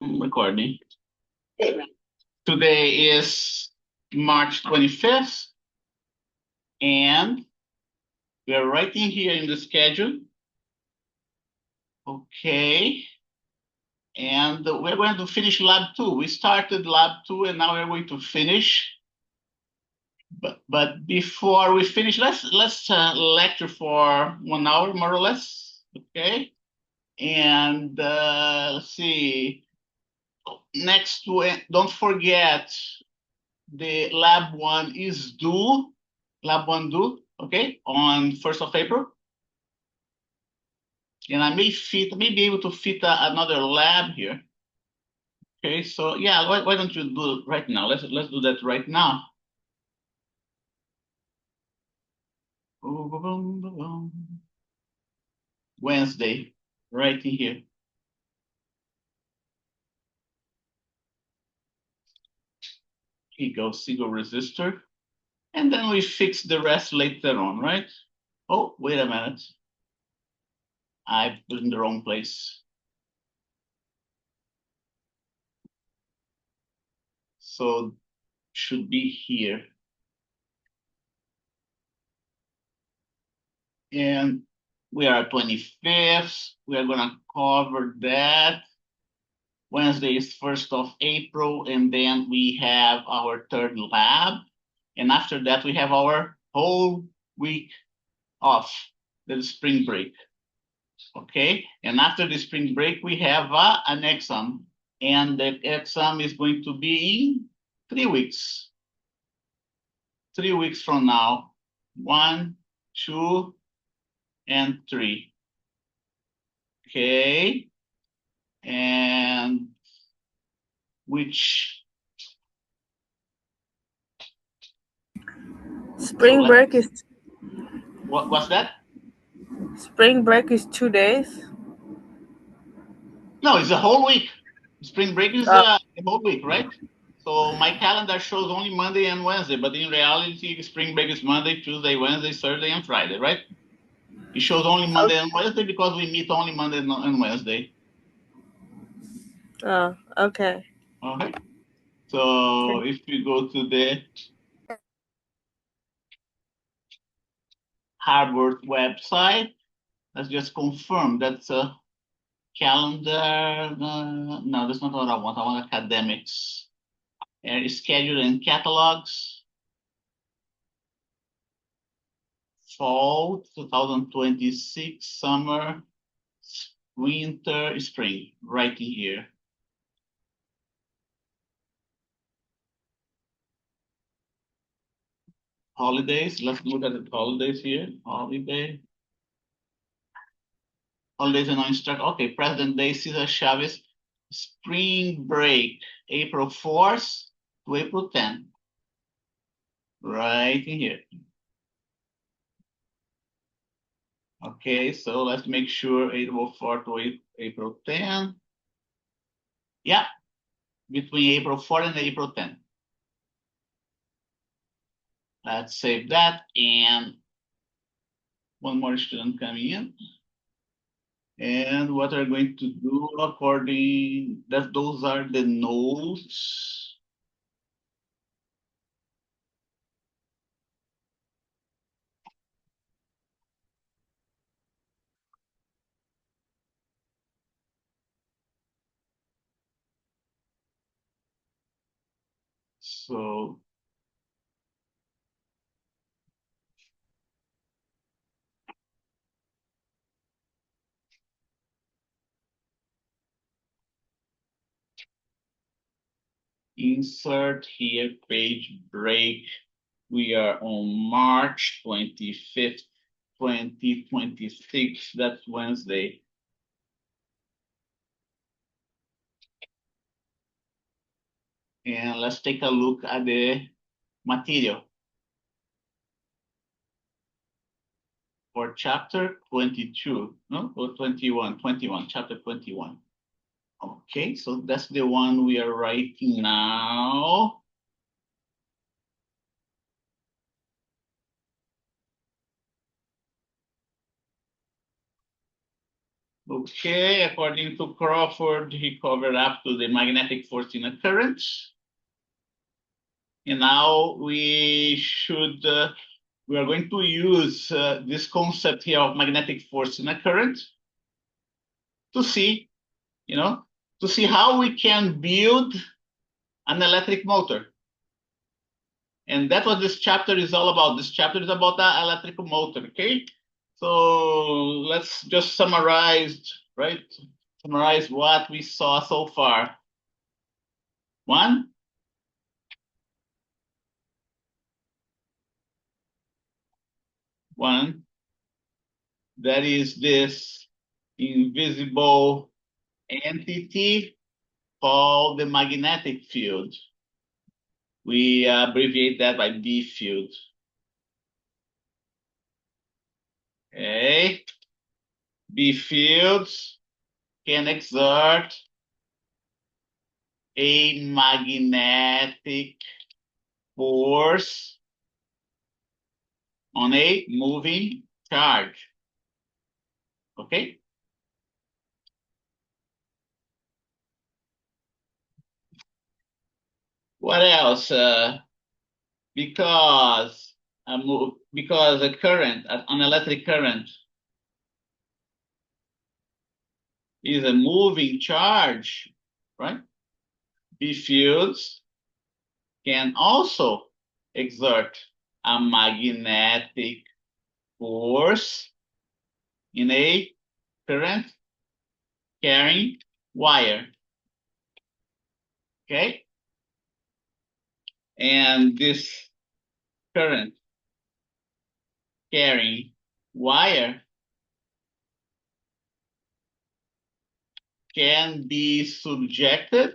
Recording. Today is March 25th, and we are writing here in the schedule. Okay. And we're going to finish lab 2. We started lab 2 and now we're going to finish. But before we finish, let's lecture for 1 hour more or less. Okay. And let's see. Next to it, don't forget the lab 1 is due. Lab 1 due, okay, on 1st of April. And I may be able to fit another lab here. Okay, so yeah, why don't you do it right now? Let's do that right now. Wednesday, right in here. Here you go, single resistor. And then we fix the rest later on, right? Oh, wait a minute. I put in the wrong place. So should be here. And we are 25th. We are gonna cover that. Wednesday is 1st of April, and then we have our third lab. And after that, we have our whole week off, the spring break. Okay, and after the spring break, we have an exam, and the exam is going to be in 3 weeks. 3 weeks from now, 1, 2, and 3. Okay, and which Spring break is what's that? spring break is 2 days. No, it's a whole week. Spring break is Oh, a whole week, right? So my calendar shows only Monday and Wednesday, but in reality, spring break is Monday, Tuesday, Wednesday, Thursday, and Friday, right? It shows only Monday and Wednesday because we meet only Monday and Wednesday. okay. Okay. So if we go to the Harvard website, let's just confirm that's a calendar. No, that's not what I want. I want academics. And schedule and catalogs. Fall 2026, summer, winter, spring, right in here. Holidays, let's look at the holidays here. Holidays are not instruct. Okay, President Day, Cesar Chavez, spring break, April 4th to April 10th. Right in here. Okay, so let's make sure April 4th to April 10th. Yeah, between April 4th and April 10th. Let's save that, and one more student coming in. And what we're going to do according that those are the nodes. So insert here, page break. We are on March 25th, 2026. That's Wednesday. And let's take a look at the material for chapter 22, no, or 21, chapter 21. Okay, so that's the one we are writing now. Okay, according to Crawford, he covered up to the magnetic force in a current. And now we are going to use this concept here of magnetic force in a current to see, to see how we can build an electric motor. And that's what this chapter is all about. This chapter is about the electrical motor, okay? So let's just summarize, right? Summarize what we saw so far. One, that is this invisible entity called the magnetic field. We abbreviate that by B field. Okay. B fields can exert a magnetic force on a moving charge. Okay. What else? Because a current, an electric current, is a moving charge, right? B fields can also exert a magnetic force in a current carrying wire. Okay? And this current carrying wire can be subjected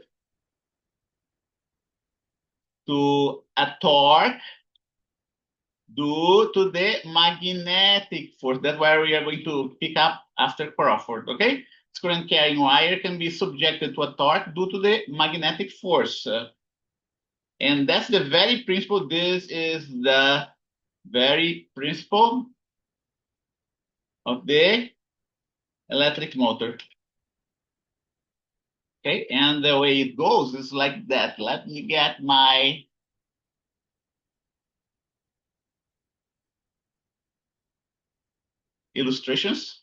to a torque due to the magnetic force. That's why we are going to pick up after Crawford, okay? This current carrying wire can be subjected to a torque due to the magnetic force. And that's the very principle. This is the very principle of the electric motor. Okay, and the way it goes is like that. Let me get my illustrations.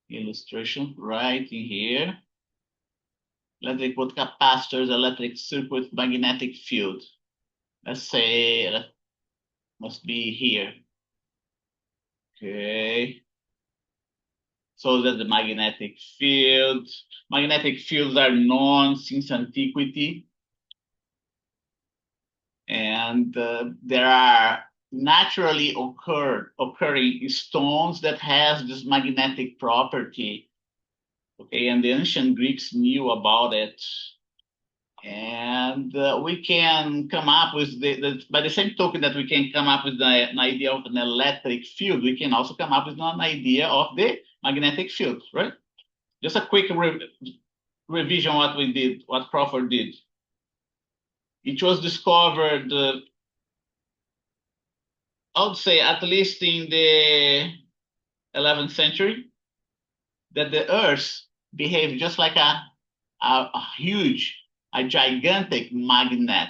Illustration right in here. Electric put capacitors, electric circuit, magnetic field. Let's say that must be here. Okay. So that the magnetic field. Magnetic fields are known since antiquity. And there are naturally occurring stones that has this magnetic property. Okay, and the ancient Greeks knew about it. And we can come up with by the same token that we can come up with an idea of an electric field, we can also come up with an idea of the magnetic field, right? Just a quick revision what Crawford did. It was discovered, I would say at least in the 11th century, that the Earth behaved just like a huge, a gigantic magnet.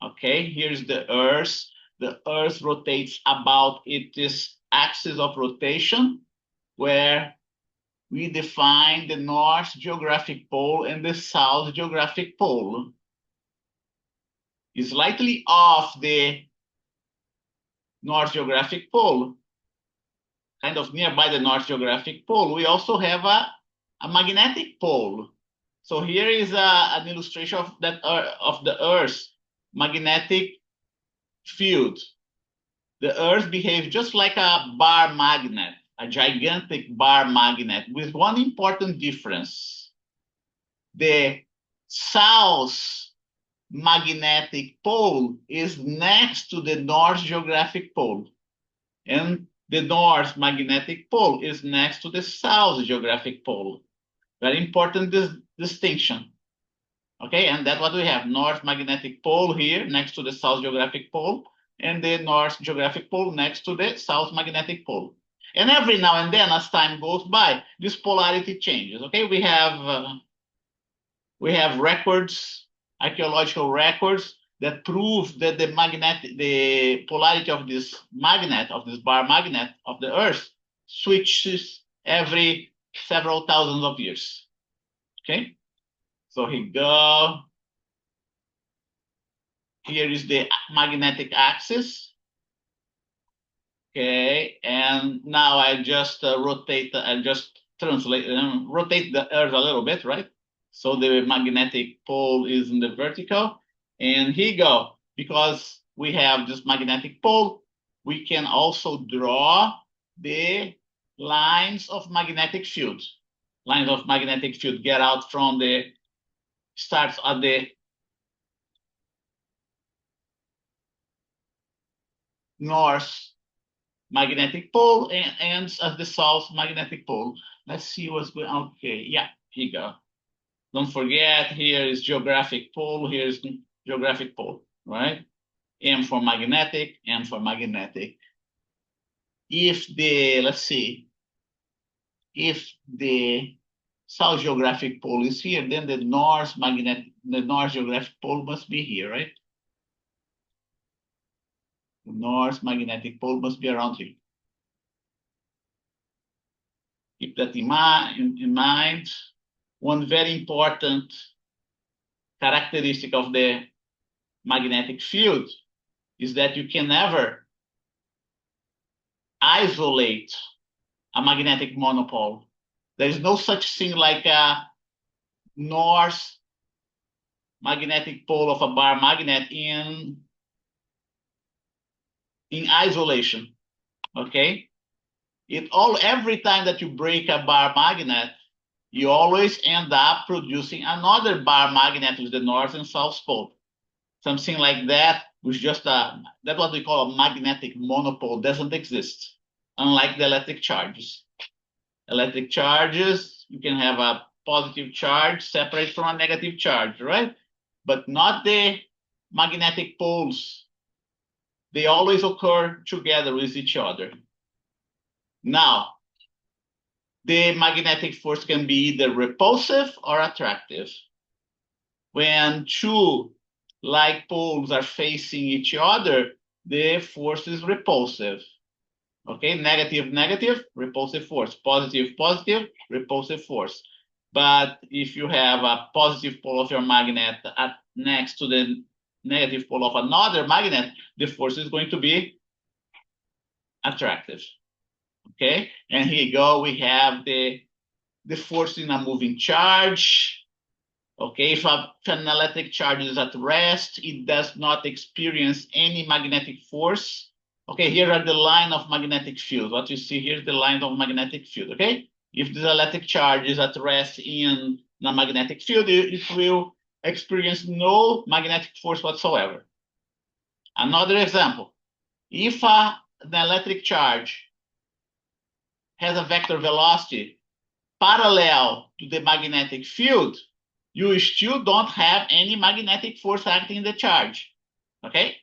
Okay, here's the Earth. The Earth rotates about its axis of rotation, where we define the North geographic pole and the South geographic pole. Slightly off the North geographic pole, kind of nearby the North geographic pole, we also have a magnetic pole. So here is an illustration of that of the Earth's magnetic field. The Earth behaves just like a bar magnet, a gigantic bar magnet, with one important difference. The south magnetic pole is next to the North geographic pole, and the North magnetic pole is next to the South geographic pole. Very important distinction. Okay, and that's what we have, north magnetic pole here next to the south geographic pole, and the north geographic pole next to the south magnetic pole. And every now and then, as time goes by, this polarity changes. Okay, we have records, archaeological records that prove that the polarity of this magnet, of this bar magnet of the Earth, switches every several thousands of years. Okay, so here we go. Here is the magnetic axis. Okay, and now I just rotate the Earth a little bit, right? So the magnetic pole is in the vertical. And here you go. Because we have this magnetic pole, we can also draw the lines of magnetic field. Lines of magnetic field get out from the starts at the north magnetic pole and ends at the south magnetic pole. Let's see what's going on. Okay, yeah, here you go. Don't forget, here is geographic pole, here is geographic pole, right? M for magnetic, N for magnetic. If the, let's see, if the south geographic pole is here, then the north geographic pole must be here, right? The north magnetic pole must be around here. Keep that in mind. One very important characteristic of the magnetic field is that you can never isolate a magnetic monopole. There is no such thing like a north magnetic pole of a bar magnet in isolation. Okay? Every time that you break a bar magnet, you always end up producing another bar magnet with the north and south pole. Something like that with just that's what we call a magnetic monopole, doesn't exist, unlike the electric charges. Electric charges, you can have a positive charge separate from a negative charge, right? But not the magnetic poles. They always occur together with each other. Now, the magnetic force can be either repulsive or attractive. When two like poles are facing each other, the force is repulsive. Okay, negative, negative, repulsive force. Positive, positive, repulsive force. But if you have a positive pole of your magnet next to the negative pole of another magnet, the force is going to be attractive. Okay, and here you go. We have the force in a moving charge. Okay, if an electric charge is at rest, it does not experience any magnetic force. Okay, here are the line of magnetic field. What you see here is the line of magnetic field. Okay, if this electric charge is at rest in a magnetic field, it will experience no magnetic force whatsoever. Another example, if an electric charge has a vector velocity parallel to the magnetic field, you still don't have any magnetic force acting in the charge. Okay?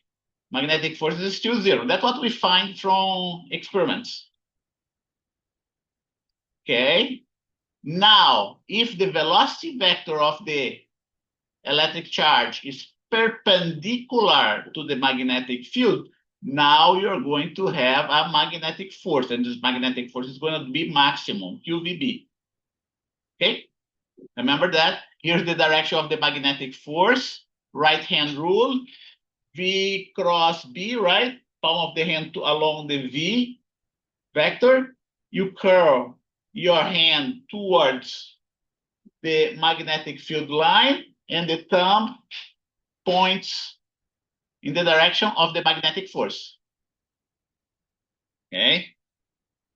Magnetic force is still zero. That's what we find from experiments. Okay? Now, if the velocity vector of the electric charge is perpendicular to the magnetic field, now you're going to have a magnetic force, and this magnetic force is going to be maximum, QVB. Okay? Remember that? Here's the direction of the magnetic force, right-hand rule, V cross B, right? Palm of the hand along the V vector. You curl your hand towards the magnetic field line, and the thumb points in the direction of the magnetic force. Okay?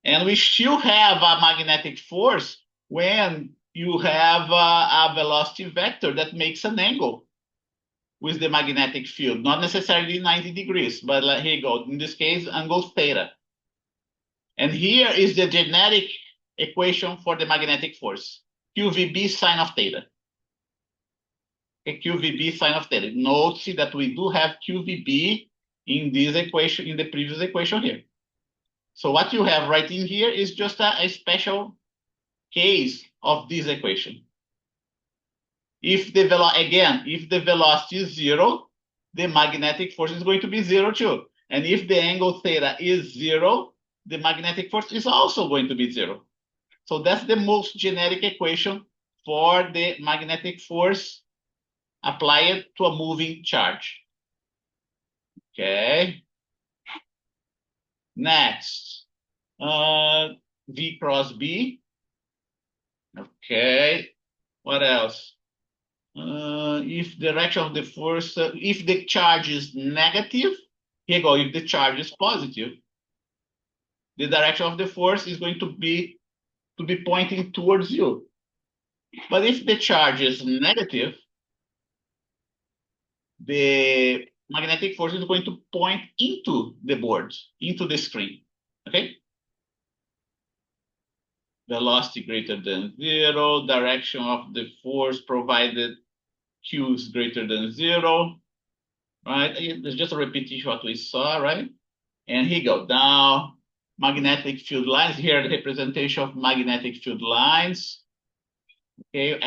And we still have a magnetic force when you have a velocity vector that makes an angle with the magnetic field, not necessarily 90 degrees, but here you go. In this case, angle theta. And here is the genetic equation for the magnetic force, QVB sine of theta. a QVB sine of theta. Note that we do have QVB in this equation, in the previous equation here. So what you have right in here is just a special case of this equation. If the velocity is zero, the magnetic force is going to be zero too. And if the angle theta is zero, the magnetic force is also going to be zero. So that's the most generic equation for the magnetic force applied to a moving charge. Okay. Next, V cross B. Okay. What else? If direction of the force, if the charge is negative, here you go. If the charge is positive, the direction of the force is going to be pointing towards you. But if the charge is negative, the magnetic force is going to point into the board, into the screen. Okay. Velocity greater than zero, direction of the force provided Q is greater than zero, right? It's just a repetition of what we saw, right? And here you go. Now, magnetic field lines. Here, the representation of magnetic field lines. Okay,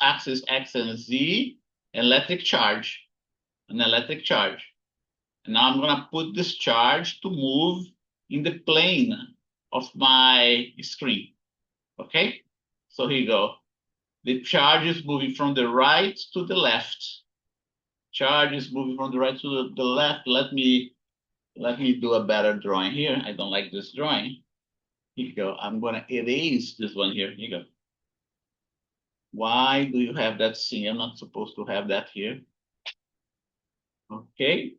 axis X and Z, electric charge, an electric charge. And now I'm gonna put this charge to move in the plane of my screen. Okay, so here you go. The charge is moving from the right to the left. Charge is moving from the right to the left. Let me do a better drawing here. I don't like this drawing. Here you go. I'm gonna erase this one here. Here you go. Why do you have that scene? I'm not supposed to have that here. Okay.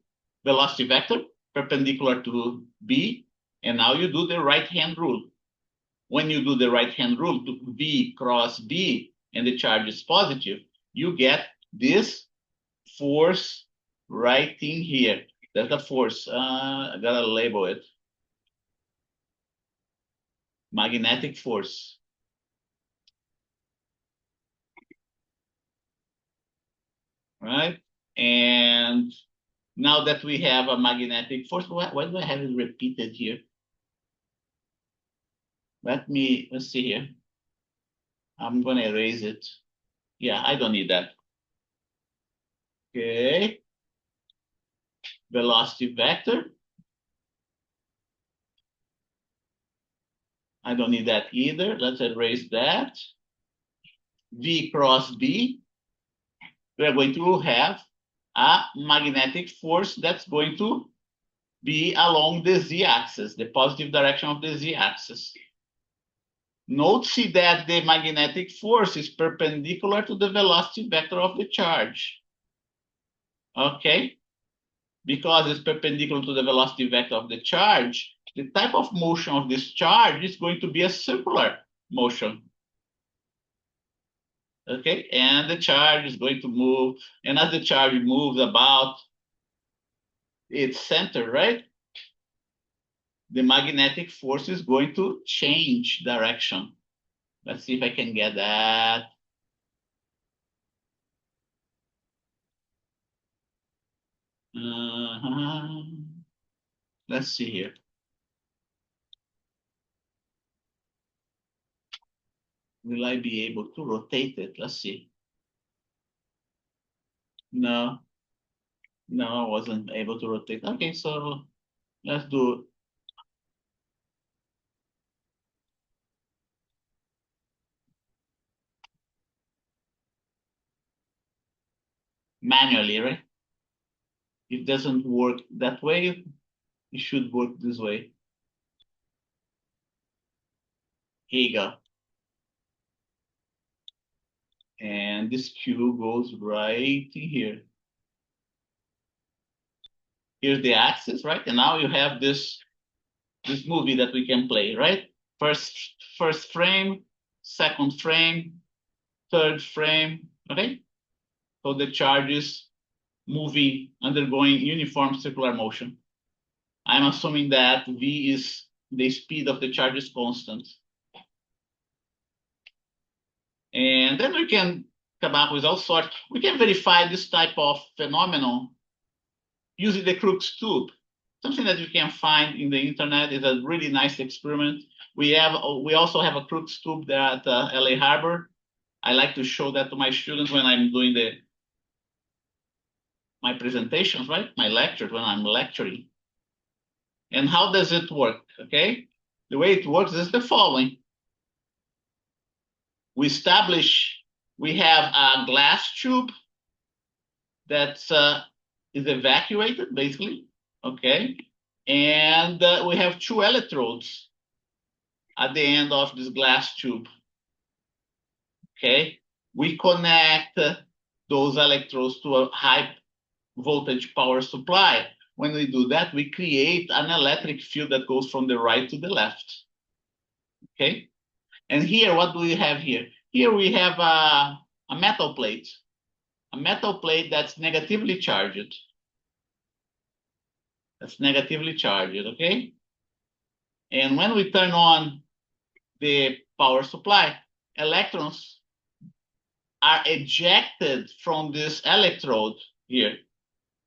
Velocity vector perpendicular to B. And now you do the right-hand rule. When you do the right-hand rule to V cross B and the charge is positive, you get this force right in here. That's the force. I gotta label it. Magnetic force. Right? And now that we have a magnetic force, why do I have it repeated here? Let's see here. I'm gonna erase it. Yeah, I don't need that. Okay. Velocity vector. I don't need that either. Let's erase that. V cross B. We're going to have a magnetic force that's going to be along the z-axis, the positive direction of the z-axis. Note that the magnetic force is perpendicular to the velocity vector of the charge. Okay? Because it's perpendicular to the velocity vector of the charge, the type of motion of this charge is going to be a circular motion. Okay? And the charge is going to move, and as the charge moves about its center, right? The magnetic force is going to change direction. Let's see if I can get that. Let's see here. Will I be able to rotate it? Let's see. No, I wasn't able to rotate. Okay, so let's do manually, right? It doesn't work that way. It should work this way. Here you go. And this Q goes right in here. Here's the axis, right? And now you have this movie that we can play, right? First frame, second frame, third frame, okay? So the charge is moving, undergoing uniform circular motion. I'm assuming that V is the speed of the charge is constant. And then we can come up with all sorts. We can verify this type of phenomenon using the Crookes tube. Something that you can find in the internet is a really nice experiment. We also have a Crookes tube there at LA Harbor. I like to show that to my students when I'm doing my presentations, right? My lectures when I'm lecturing. And how does it work? Okay, the way it works is the following: we have a glass tube that is evacuated, basically. Okay, and we have two electrodes at the end of this glass tube. Okay, we connect those electrodes to a high voltage power supply. When we do that, we create an electric field that goes from the right to the left. Okay, and here, what do we have here? Here we have a metal plate that's negatively charged. Okay? And when we turn on the power supply, electrons are ejected from this electrode here.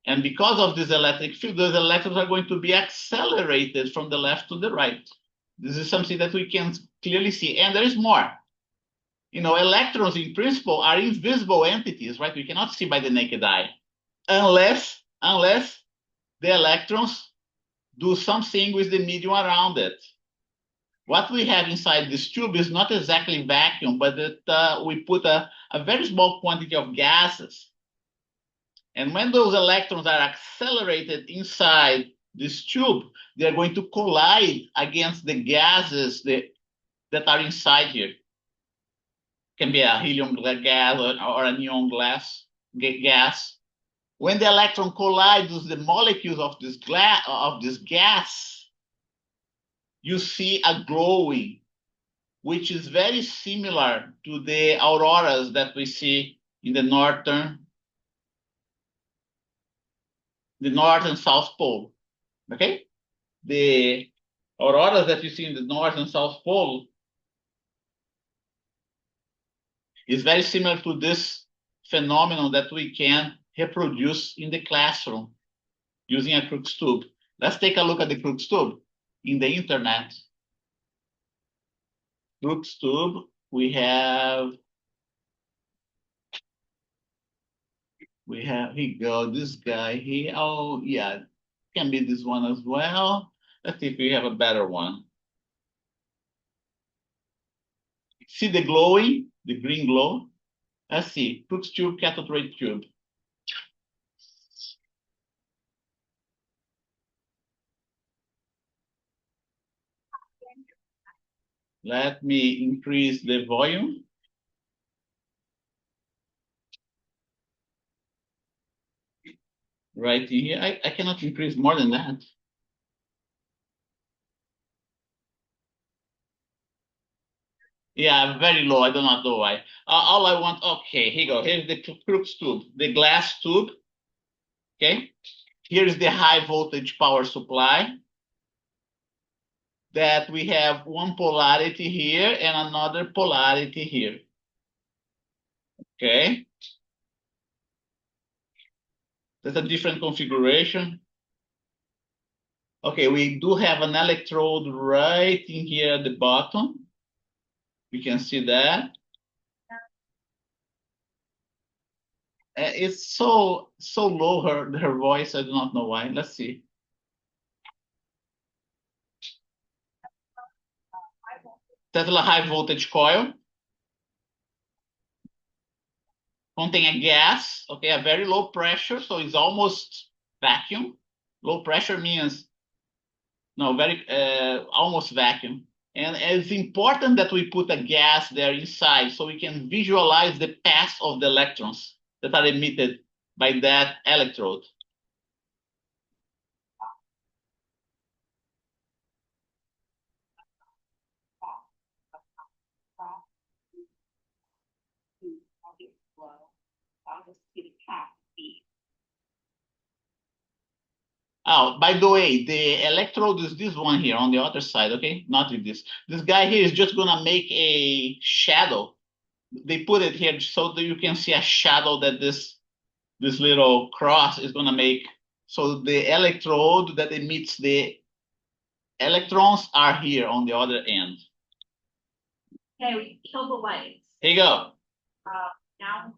And because of this electric field, those electrons are going to be accelerated from the left to the right. This is something that we can clearly see. And there is more. Electrons in principle are invisible entities, right? We cannot see by the naked eye unless the electrons do something with the medium around it. What we have inside this tube is not exactly vacuum, but we put a very small quantity of gases. And when those electrons are accelerated inside this tube, they're going to collide against the gases that are inside here. Can be a helium gas or a neon gas. When the electron collides with the molecules of this gas, you see a glowing, which is very similar to the auroras that we see in the north and south pole. Okay, the auroras that you see in the north and south pole is very similar to this phenomenon that we can reproduce in the classroom using a Crookes tube. Let's take a look at the Crookes tube in the internet. Crookes tube, here we go, this guy here. Oh, yeah, can be this one as well. Let's see if we have a better one. See the glowing, the green glow? Let's see, Crookes tube, cathode ray tube. Let me increase the volume. Right here, I cannot increase more than that. Yeah, very low. I do not know why. All I want, okay, here you go. Here's the Crookes tube, the glass tube. Okay, here's the high voltage power supply that we have one polarity here and another polarity here. Okay, that's a different configuration. Okay, we do have an electrode right in here at the bottom. You can see that. It's so low, her voice. I do not know why. Let's see. Tesla high voltage coil contain a gas, okay, a very low pressure, so it's almost vacuum. Low pressure means almost vacuum. And it's important that we put a gas there inside so we can visualize the path of the electrons that are emitted by that electrode. Oh, by the way, the electrode is this one here on the other side, okay? Not with this. This guy here is just gonna make a shadow they put it here so that you can see a shadow that this little cross is going to make. So the electrode that emits the electrons are here on the other end. Okay, we kill the lights. Here you go. Now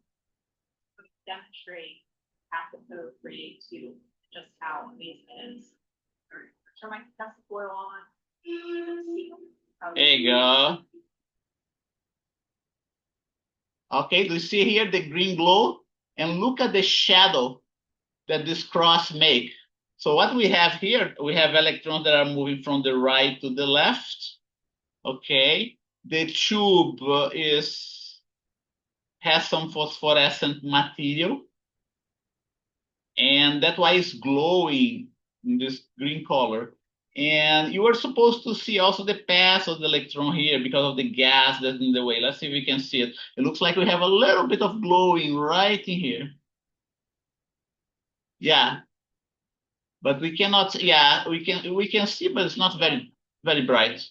we demonstrate half the code for you to just how amazing it is. Turn my test foil on. There you go. Okay, do you see here the green glow? And look at the shadow that this cross make. So what we have here, we have electrons that are moving from the right to the left. Okay, the tube has some phosphorescent material, and that's why it's glowing in this green color. And you are supposed to see also the path of the electron here because of the gas that's in the way. Let's see if we can see it. It looks like we have a little bit of glowing right in here. Yeah, but we cannot. Yeah, we can see, but it's not very bright.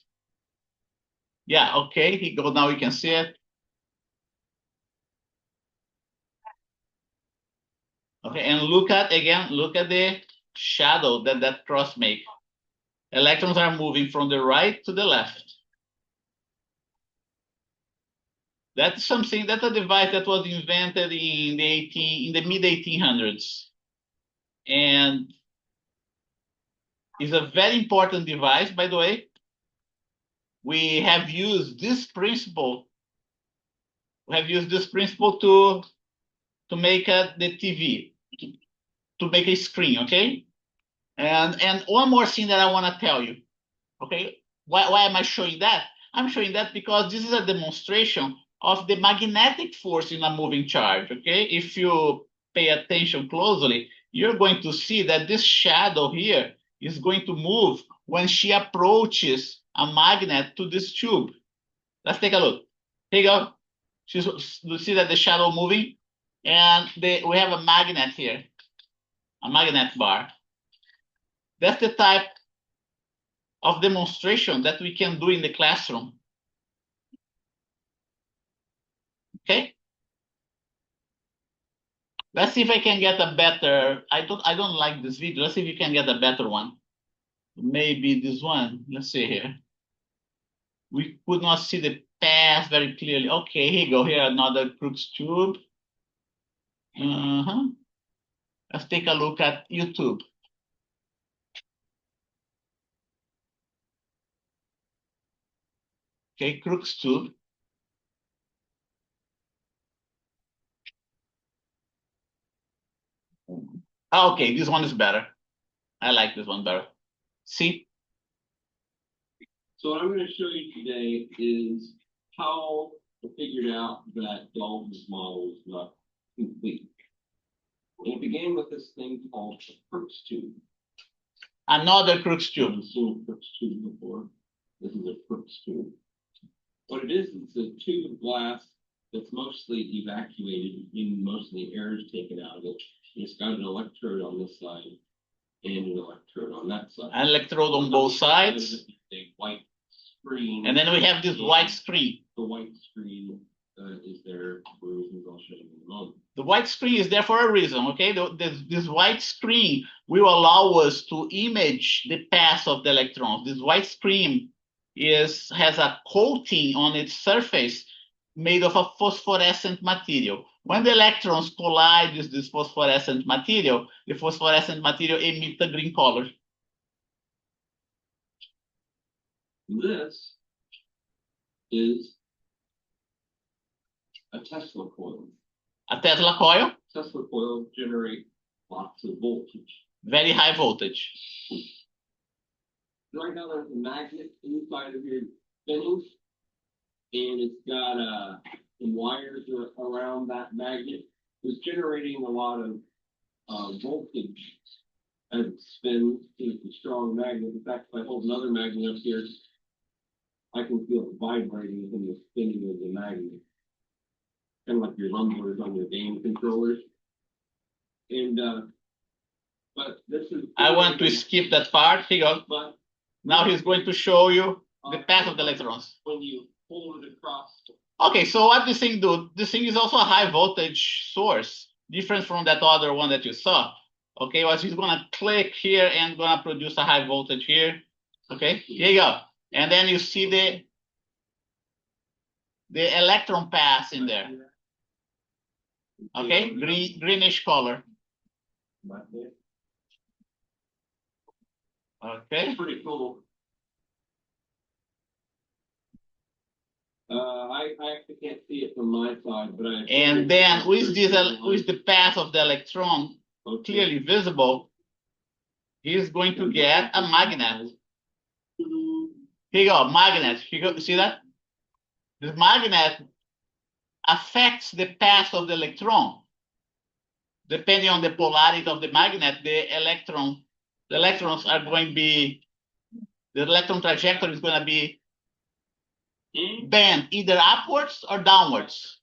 Yeah, okay. He go now. We can see it. Okay, and look at the shadow that cross make. Electrons are moving from the right to the left. That's something, that's a device that was invented in the mid 1800s. And is a very important device, by the way. We have used this principle. We have used this principle to make the TV, to make a screen, okay? And one more thing that I want to tell you, okay? Why am I showing that? I'm showing that because this is a demonstration of the magnetic force in a moving charge, okay? If you pay attention closely, you're going to see that this shadow here is going to move when she approaches a magnet to this tube. Let's take a look. Here you go. You see that the shadow moving? And we have a magnet here, a magnet bar. That's the type of demonstration that we can do in the classroom. Okay? Let's see if I can get a better. I don't like this video. Let's see if you can get a better one. Maybe this one. Let's see here. We could not see the path very clearly. Okay, here you go. Here another Crookes tube. Let's take a look at YouTube. Okay, Crookes tube. Okay, this one is better. I like this one better. See? So what I'm going to show you today is how I figured out that Dalton's model is not complete. And it began with this thing called a Crookes tube. Another Crookes tube. I've seen a Crookes tube before. This is a Crookes tube. What it is, it's a tube of glass that's mostly evacuated, meaning most of the air is taken out of it. It's got an electrode on this side and an electrode on that side. An electrode on both sides. A white screen. And then we have this white screen. The white screen is there for reasons I'll show you in a moment. The white screen is there for a reason, okay? This white screen will allow us to image the path of the electrons. This white screen has a coating on its surface made of a phosphorescent material. When the electrons collide with this phosphorescent material, the phosphorescent material emits a green color. This is a Tesla coil. A Tesla coil? Tesla coils generate lots of voltage. Very high voltage. Right now there's a magnet inside of your spinning, and it's got some wires around that magnet. It's generating a lot of voltage as it spins. It's a strong magnet. In fact, if I hold another magnet up here, I can feel it vibrating from the spinning of the magnet. Kind of like your rumblers on your game controllers. And but this is. I want to skip that part. Here you go. But now he's going to show you the path of the electrons. When you pull it across Okay, so what this thing do? This thing is also a high voltage source, different from that other one that you saw. Okay, well, she's gonna click here and gonna produce a high voltage here. Okay, here you go. And then you see the electron pass in there. Okay, greenish color. Okay. Pretty cool. I actually can't see it from my side, but And then with the path of the electron clearly visible, he's going to get a magnet. Here you go, magnet. Here you go, see that? The magnet affects the path of the electron. Depending on the polarity of the magnet, the electrons are going to be, the electron trajectory is going to be bent either upwards or downwards.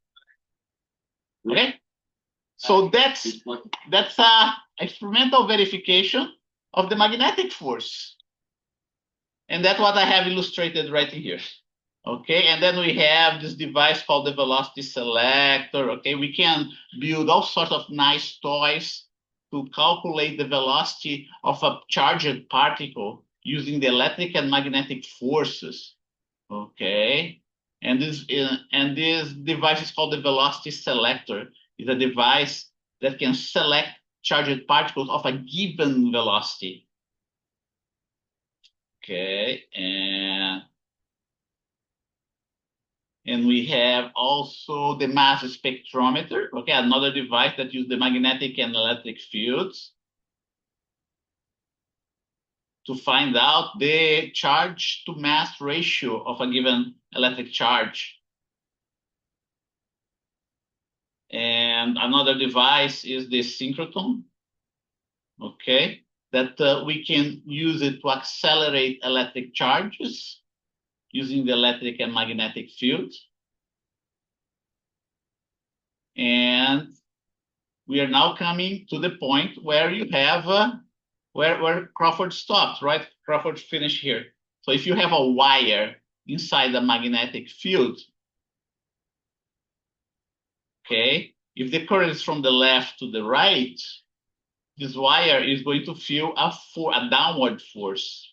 Okay? So that's a experimental verification of the magnetic force. And that's what I have illustrated right here. Okay, and then we have this device called the velocity selector. Okay, we can build all sorts of nice toys to calculate the velocity of a charged particle using the electric and magnetic forces. Okay, and this device is called the velocity selector. It's a device that can select charged particles of a given velocity. Okay, and we have also the mass spectrometer, okay, another device that uses the magnetic and electric fields to find out the charge to mass ratio of a given electric charge. And another device is the synchrotron, okay, that we can use it to accelerate electric charges using the electric and magnetic fields. And we are now coming to the point where you have where Crawford stops, right? Crawford finished here. So if you have a wire inside the magnetic field, okay, if the current is from the left to the right, this wire is going to feel a downward force.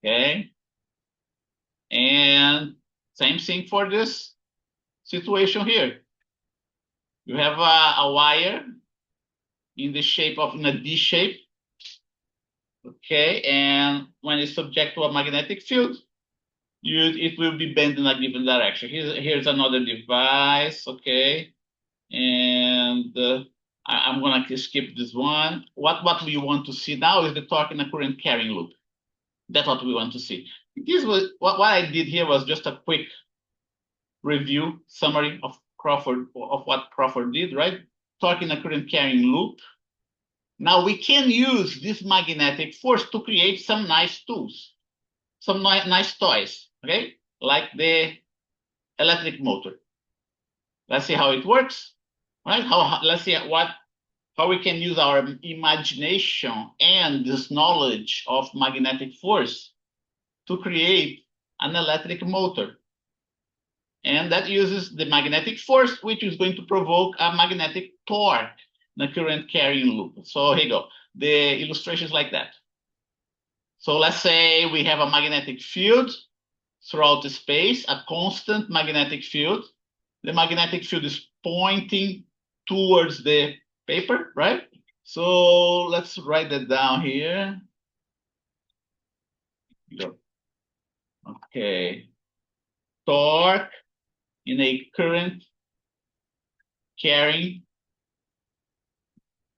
Okay, and same thing for this situation here. You have a wire in the shape of in a D shape. Okay, and when it's subject to a magnetic field, it will be bent in a given direction. Here's another device, okay, and I'm gonna skip this one. What we want to see now is the torque in a current carrying loop. That's what we want to see. This was what I did here was just a quick review summary of what Crawford did, right? Torque in a current carrying loop. Now we can use this magnetic force to create some nice tools, some nice toys, okay? Like the electric motor. Let's see how it works, right? Let's see how we can use our imagination and this knowledge of magnetic force to create an electric motor. And that uses the magnetic force, which is going to provoke a magnetic torque in the current carrying loop. So here you go. The illustration is like that. So let's say we have a magnetic field throughout the space, a constant magnetic field. The magnetic field is pointing towards the paper, right? So let's write that down here. Okay. Torque in a current carrying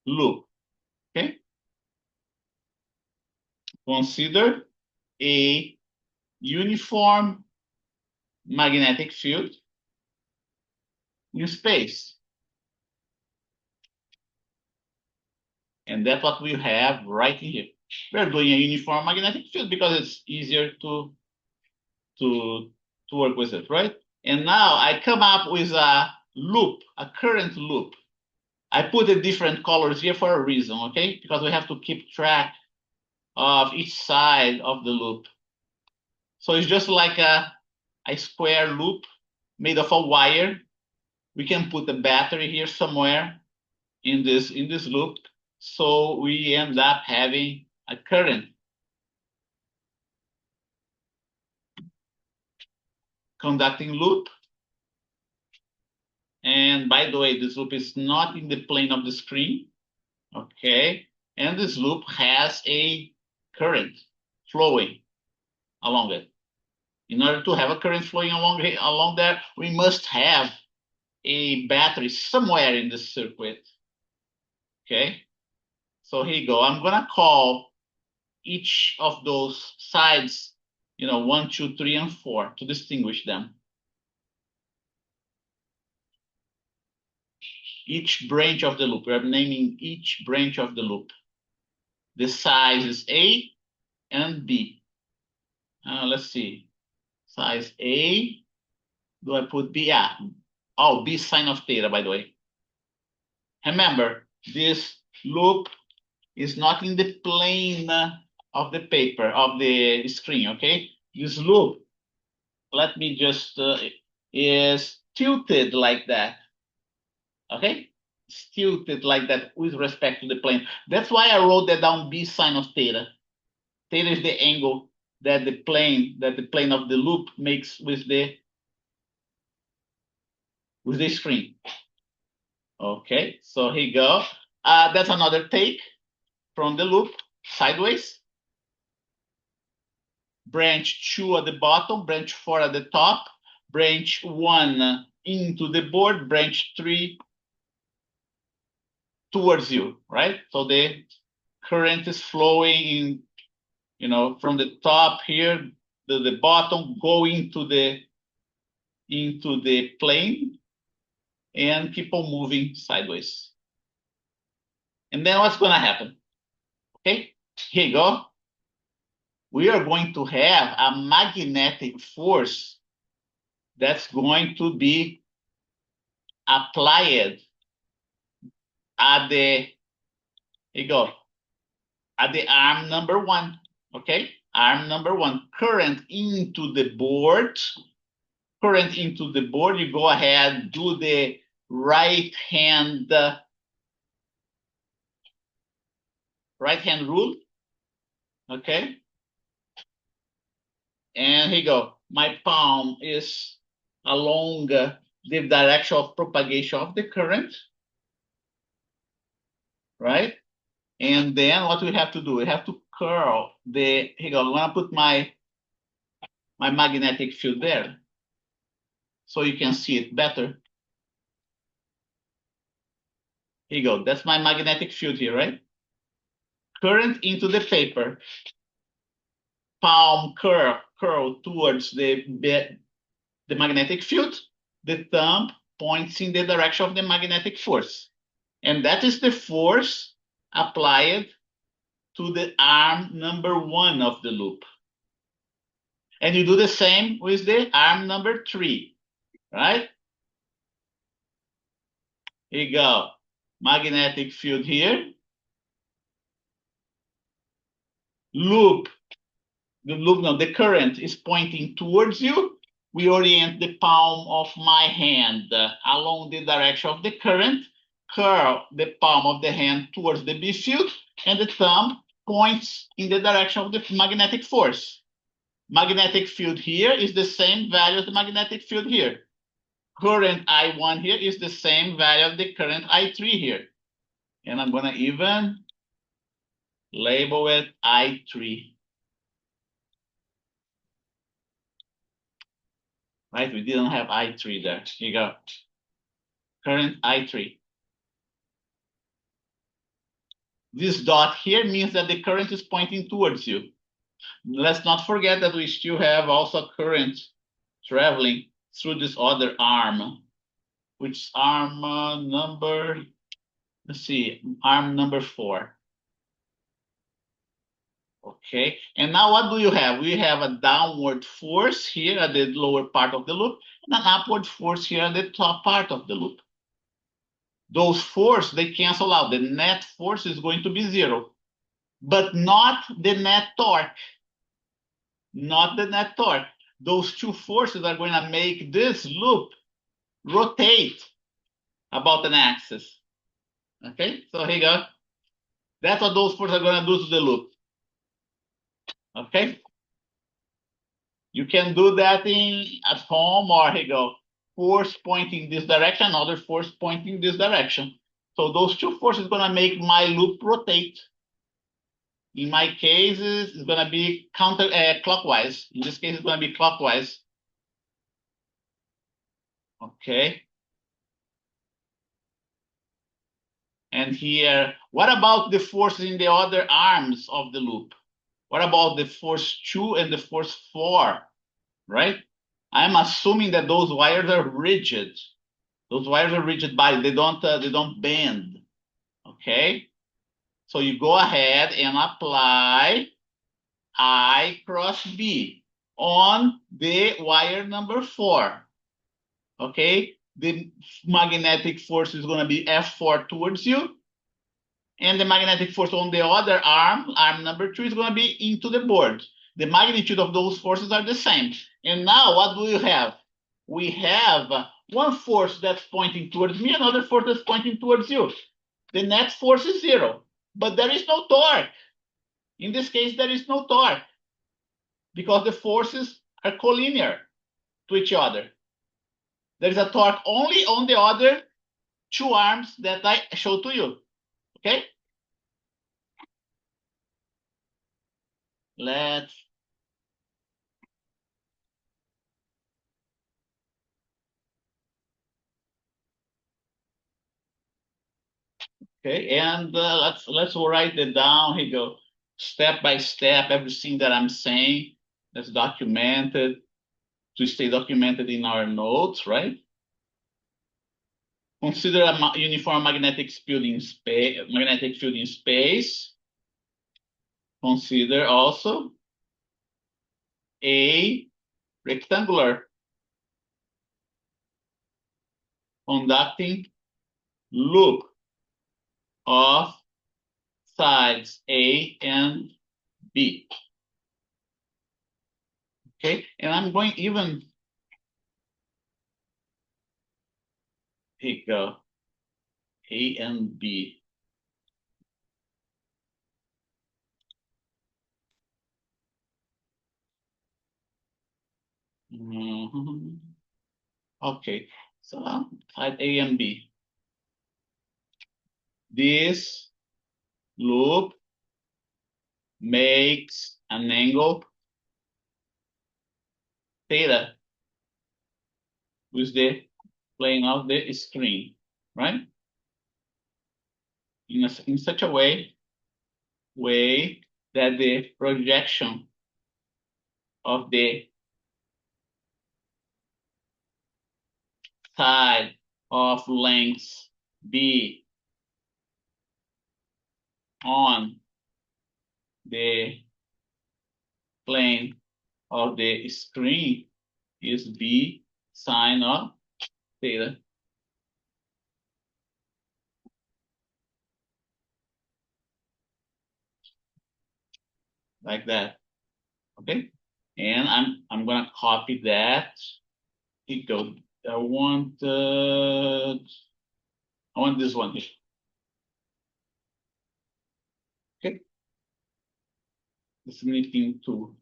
loop. Okay. Consider a uniform magnetic field in space. And that's what we have right here. We're doing a uniform magnetic field because it's easier to work with it, right? And now I come up with a loop, a current loop. I put the different colors here for a reason, okay? Because we have to keep track of each side of the loop. So it's just like a square loop made of a wire. We can put a battery here somewhere in this loop. So we end up having a current. Conducting loop. And by the way, this loop is not in the plane of the screen. Okay. And this loop has a current flowing along it. In order to have a current flowing along there, we must have a battery somewhere in the circuit. Okay. So here you go. I'm gonna call each of those sides, 1, 2, 3, and 4 to distinguish them. Each branch of the loop. We are naming each branch of the loop. The size is A and B. Let's see. Size A. Do I put B? Yeah. Oh, B sine of theta, by the way. Remember, this loop is not in the plane of the paper, of the screen, okay? This loop, let me just, is tilted like that, okay? It's tilted like that with respect to the plane. That's why I wrote that down B sine of theta. Theta is the angle that the plane of the loop makes with the screen. Okay, so here you go. That's another take from the loop sideways. Branch 2 at the bottom, branch 4 at the top, branch 1 into the board, branch 3 towards you, right? So the current is flowing in, from the top here to the bottom, going into the plane and keep on moving sideways. And then what's going to happen? Okay, here you go. We are going to have a magnetic force that's going to be applied at the, here you go, at the arm number 1, okay? Arm number 1, current into the board. Current into the board, you go ahead, do the right hand rule, okay? And here you go. My palm is along the direction of propagation of the current, right? And then what we have to do, we have to curl here you go. I'm gonna put my magnetic field there so you can see it better. Here you go. That's my magnetic field here, right? Current into the paper. Palm curl towards the magnetic field. The thumb points in the direction of the magnetic force. And that is the force applied to the arm number 1 of the loop. And you do the same with the arm number 3, right? Here you go. Magnetic field here. The current is pointing towards you. We orient the palm of my hand along the direction of the current, curl the palm of the hand towards the B field, and the thumb points in the direction of the magnetic force. Magnetic field here is the same value as the magnetic field here. Current I1 here is the same value of the current I3 here. And I'm going to even label it I3. Right? We didn't have I3 there. Here you go. Current I3. This dot here means that the current is pointing towards you. Let's not forget that we still have also current traveling through this other arm, which is arm number, let's see, arm number 4. Okay, and now what do you have? We have a downward force here at the lower part of the loop and an upward force here at the top part of the loop. Those forces, they cancel out. The net force is going to be 0, but not the net torque. not the net torque. Those two forces are going to make this loop rotate about an axis. Okay, so here you go. That's what those forces are going to do to the loop. Okay, you can do that at home, or here you go. Force pointing this direction, another force pointing this direction. So those two forces are going to make my loop rotate. In my case, it's going to be clockwise. In this case, it's going to be clockwise. Okay. And here, what about the forces in the other arms of the loop? What about the force 2 and the force 4, right? I'm assuming that those wires are rigid. Those wires are rigid body. They don't bend. Okay. So you go ahead and apply I cross B on the wire number 4. Okay. The magnetic force is going to be F4 towards you. And the magnetic force on the other arm number 2, is going to be into the board. The magnitude of those forces are the same. And now what do we have? We have one force that's pointing towards me, another force that's pointing towards you. The net force is 0, but there is no torque. In this case, there is no torque because the forces are collinear to each other. There is a torque only on the other two arms that I showed to you. Okay? Let's Okay, and let's write it down. Here you go, step by step, everything that I'm saying that's documented to stay documented in our notes, right? Consider a uniform magnetic field in space. Consider also a rectangular conducting loop of sides A and B. Okay, and I'm going even, here you go, A and B. Okay, so side A and B. This loop makes an angle theta with the plane of the screen, right? In such a way that the projection of the side of length B on the plane of the screen is B sine of theta. Like that. Okay? And I'm gonna copy that. Here you go. I want this one here. Okay. This is thing 2.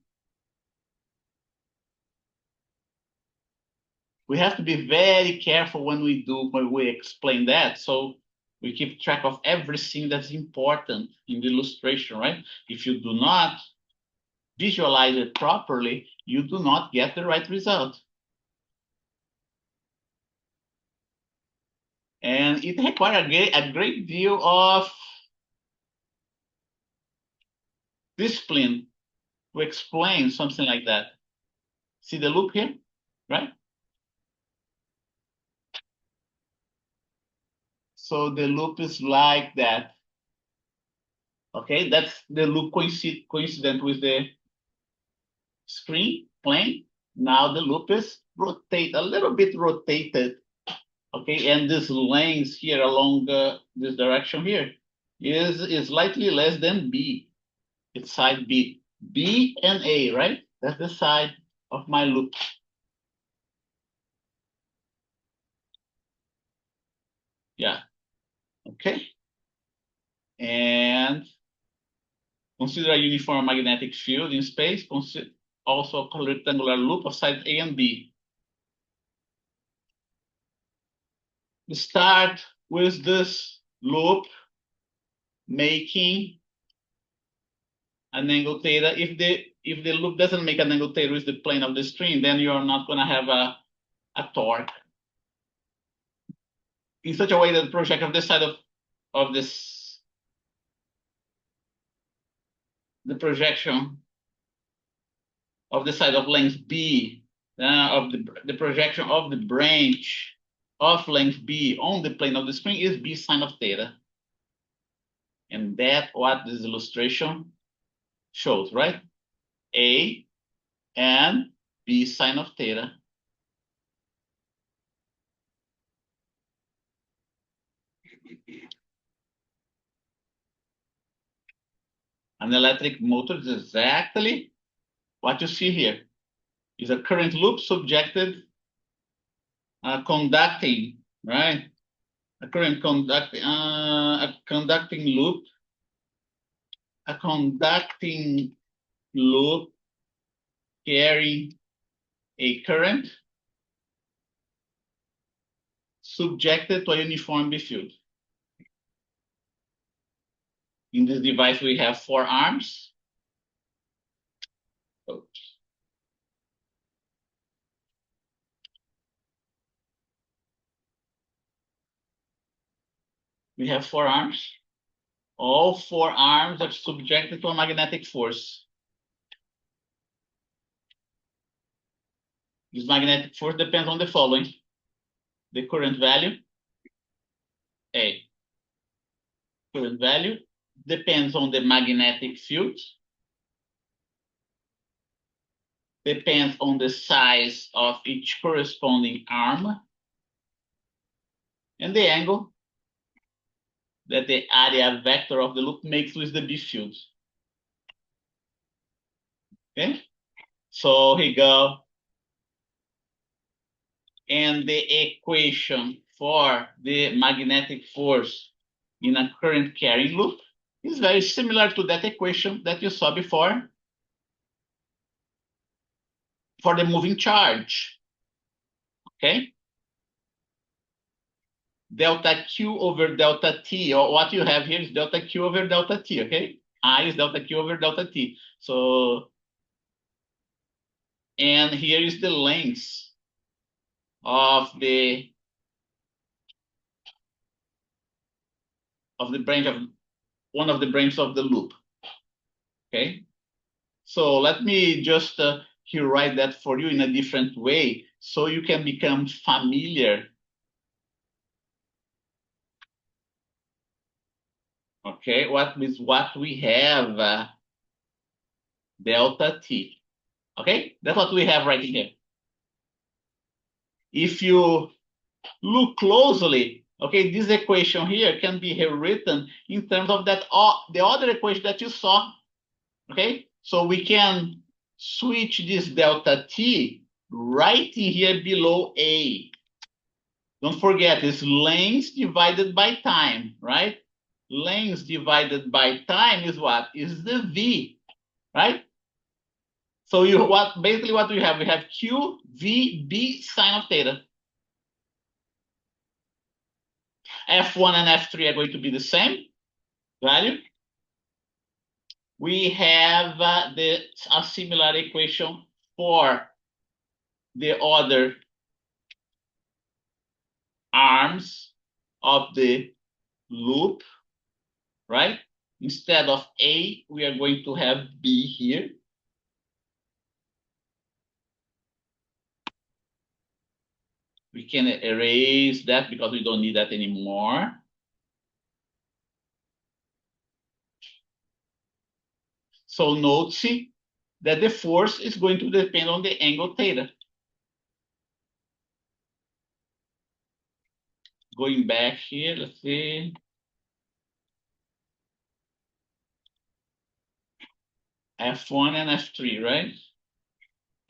We have to be very careful when we explain that. So we keep track of everything that's important in the illustration, right? If you do not visualize it properly, you do not get the right result. And it requires a great deal of discipline to explain something like that. See the loop here, right? So the loop is like that. Okay, that's the loop coincident with the screen plane. Now the loop is a little bit rotated. Okay, and this length here along this direction here is slightly less than B. It's side B. B and A, right? That's the side of my loop. Yeah. Okay. And consider a uniform magnetic field in space. Consider also a rectangular loop of sides A and B. We start with this loop making an angle theta. If the loop doesn't make an angle theta with the plane of the string, then you're not going to have a torque in such a way that the projection of this side of this, the projection of the side of length B, of the projection of the branch of length B on the plane of the string is B sine of theta. And that's what this illustration shows, right? A and B sine of theta. An electric motor is exactly what you see here. Is a current loop subjected, conducting, right? A current conducting, a conducting loop, carrying a current subjected to a uniform B field. In this device, we have 4 arms. Oops. We have 4 arms. All 4 arms are subjected to a magnetic force. This magnetic force depends on the following: the current value, A. Current value depends on the magnetic field, depends on the size of each corresponding arm, and the angle that the area vector of the loop makes with the B field. Okay, so here we go. And the equation for the magnetic force in a current carrying loop is very similar to that equation that you saw before for the moving charge. Okay? Delta Q over delta T, or what you have here is delta Q over delta T, okay? I is delta Q over delta T. So, and here is the length of the branch of one of the branches of the loop. Okay, so let me just here write that for you in a different way so you can become familiar. Okay, what we have, delta T. Okay, that's what we have right here. If you look closely, okay, this equation here can be rewritten in terms of that the other equation that you saw. Okay, so we can switch this delta T right in here below A. Don't forget, it's length divided by time, right? Length divided by time is what? Is the V, right? So basically what we have Q, V, B sine of theta. F1 and F3 are going to be the same value. We have a similar equation for the other arms of the loop, right? Instead of A, we are going to have B here. We can erase that because we don't need that anymore. So note, see, that the force is going to depend on the angle theta. Going back here, let's see. F1 and F3, right?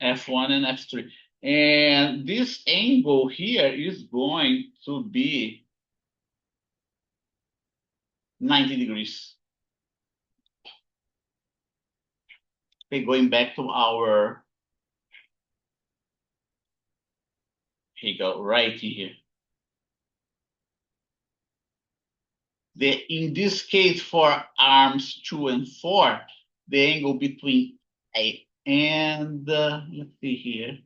F1 and F3. And this angle here is going to be 90 degrees. Okay, going back to our, here you go, right here. In this case, for arms 2 and 4, the angle between A and, let's see here.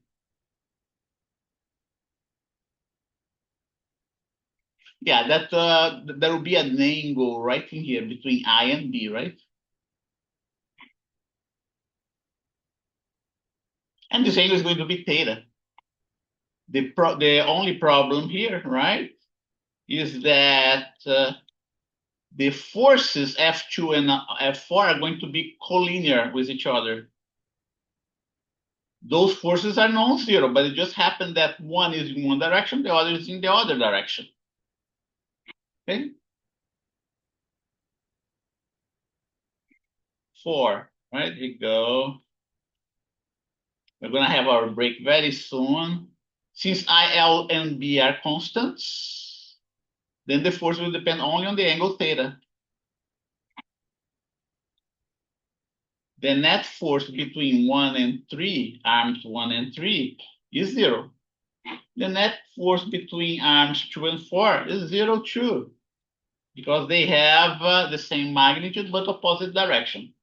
Yeah, that there will be an angle right in here between I and B, right? And this angle is going to be theta. The only problem here, right, is that the forces F2 and F4 are going to be collinear with each other. Those forces are non-zero, but it just happened that one is in one direction, the other is in the other direction. Okay? 4, right? Here we go. We're going to have our break very soon. Since I, L, and B are constants, then the force will depend only on the angle theta. The net force between 1 and 3, arms 1 and 3, is 0. The net force between arms 2 and 4 is 0 too, because they have the same magnitude but opposite direction.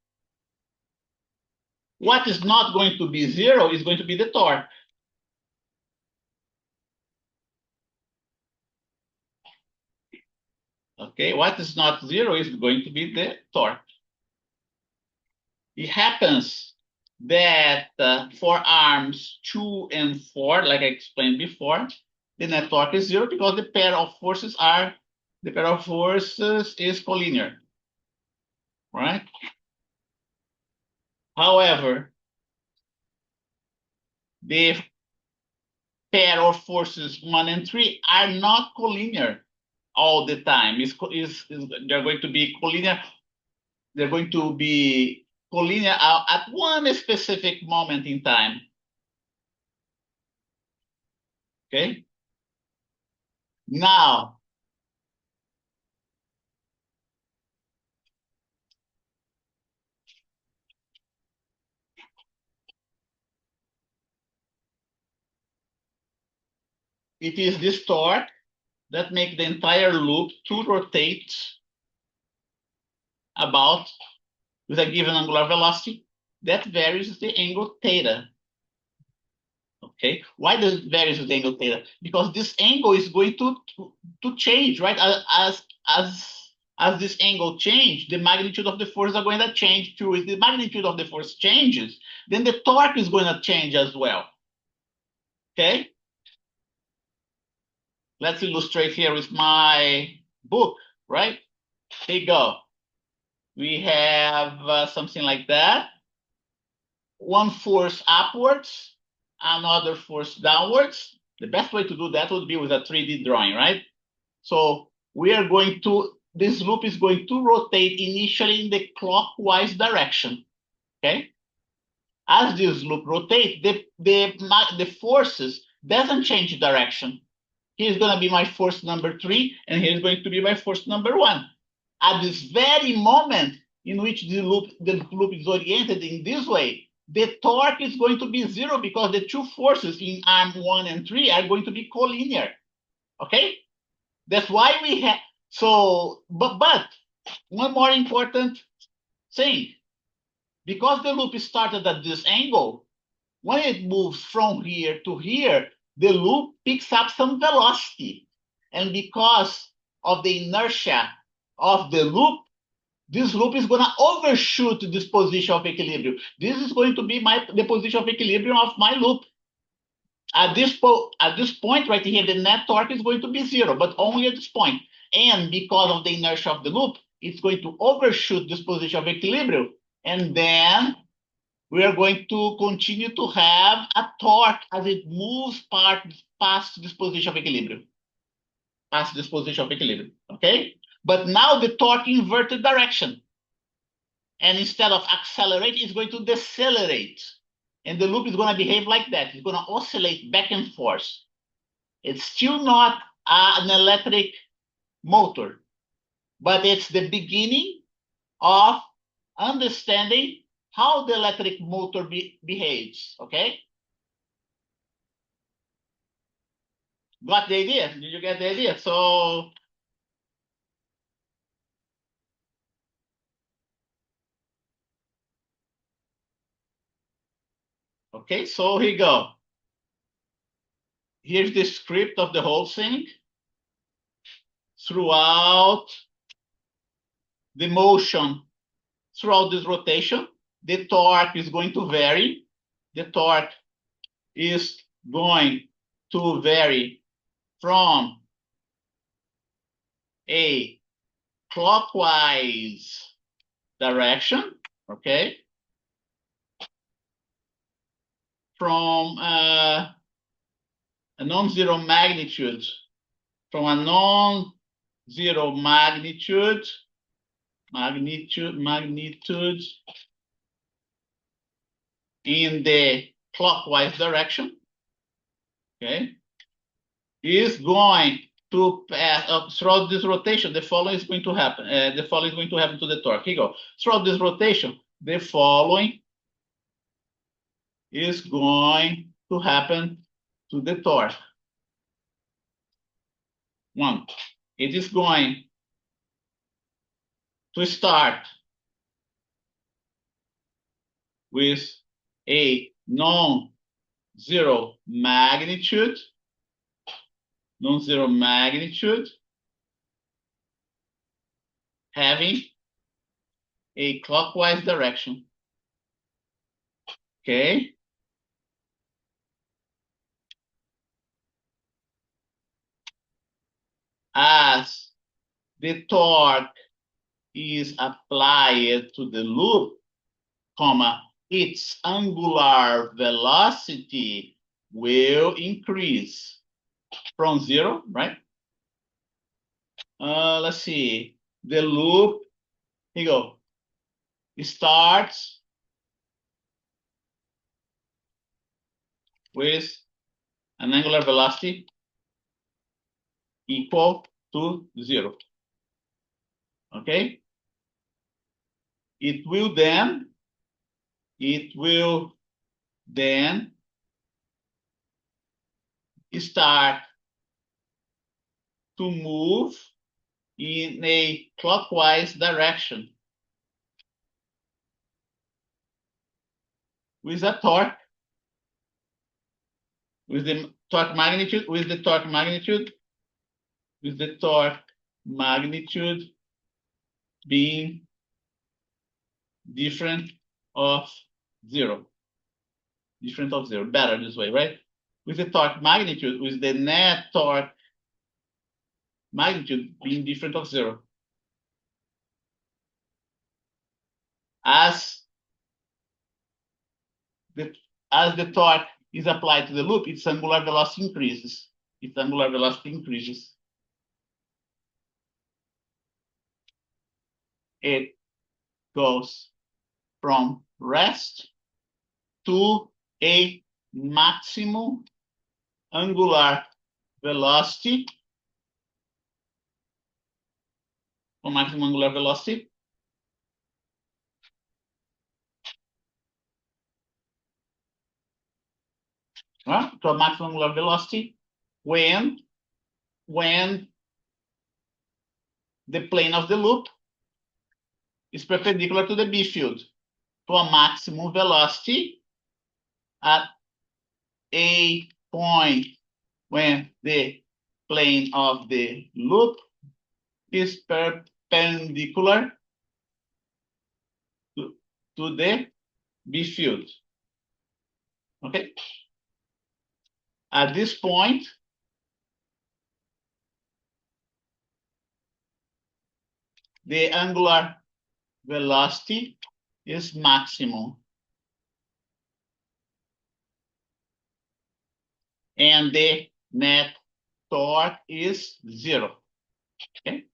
What is not going to be 0 is going to be the torque. Okay, what is not 0 is going to be the torque. It happens that for arms 2 and 4, like I explained before, the net torque is 0 because the pair of forces is collinear, right? However, the pair of forces 1 and 3 are not collinear all the time. They're going to be collinear. They're going to be collinear at one specific moment in time. Okay. Now, it is this torque that makes the entire loop to rotate about with a given angular velocity that varies the angle theta. Okay, why does it vary with the angle theta? Because this angle is going to change, right? As this angle changes, the magnitude of the force are going to change too. If the magnitude of the force changes, then the torque is going to change as well. Okay, let's illustrate here with my book, right? Here you go. We have something like that. One force upwards, another force downwards. The best way to do that would be with a 3D drawing, right? So this loop is going to rotate initially in the clockwise direction, okay? As this loop rotates, the forces doesn't change direction. Here's going to be my force number 3, and here's going to be my force number 1. At this very moment in which the loop is oriented in this way, the torque is going to be 0 because the two forces in arm 1 and 3 are going to be collinear. Okay? That's why we have, but one more important thing, because the loop is started at this angle, when it moves from here to here, the loop picks up some velocity. And because of the inertia of the loop, this loop is going to overshoot this position of equilibrium. This is going to be the position of equilibrium of my loop. At this point right here, the net torque is going to be 0, but only at this point. And because of the inertia of the loop, it's going to overshoot this position of equilibrium. And then we are going to continue to have a torque as it moves past this position of equilibrium. Past this position of equilibrium, okay? But now the torque inverted direction. And instead of accelerate, it's going to decelerate. And the loop is going to behave like that. It's going to oscillate back and forth. It's still not an electric motor, but it's the beginning of understanding how the electric motor behaves, okay? Got the idea? Did you get the idea? So, okay, so here you go. Here's the script of the whole thing. Throughout the motion, throughout this rotation, the torque is going to vary. The torque is going to vary from a clockwise direction, okay, from a non-zero magnitude, from a non-zero magnitude in the clockwise direction, okay, is going to pass throughout this rotation. The following is going to happen. The following is going to happen to the torque. Here you go. Throughout this rotation, the following is going to happen to the torque. One, it is going to start with a non-zero magnitude, having a clockwise direction. Okay. As the torque is applied to the loop, comma, its angular velocity will increase from zero, right? Let's see. The loop, here you go. It starts with an angular velocity equal to zero. Okay? It will then start to move in a clockwise direction with a torque, with the torque magnitude being different of zero. Better this way, right? With the torque magnitude, with the net torque magnitude being different of zero. As the torque is applied to the loop, its angular velocity increases. It goes from rest to a maximum angular velocity. To a maximum angular velocity when the plane of the loop is perpendicular to the B field, to a maximum velocity at a point when the plane of the loop is perpendicular to the B field. Okay? At this point, the angular velocity is maximum. And the net torque is zero. Okay?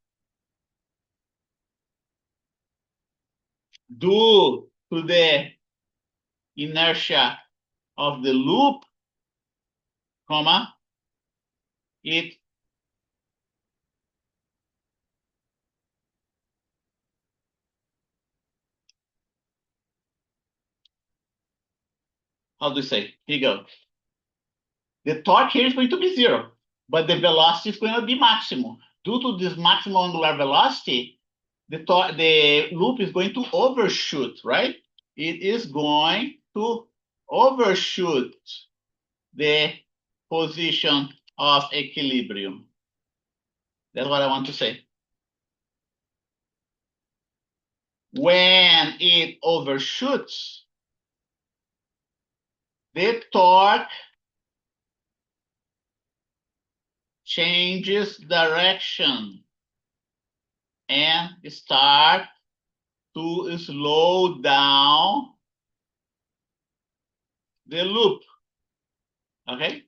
Due to the inertia of the loop, comma, it how do you say? Here you go. The torque here is going to be 0, but the velocity is going to be maximum. Due to this maximum angular velocity, the loop is going to overshoot, right? It is going to overshoot the position of equilibrium. That's what I want to say. When it overshoots, the torque changes direction and start to slow down the loop. Okay?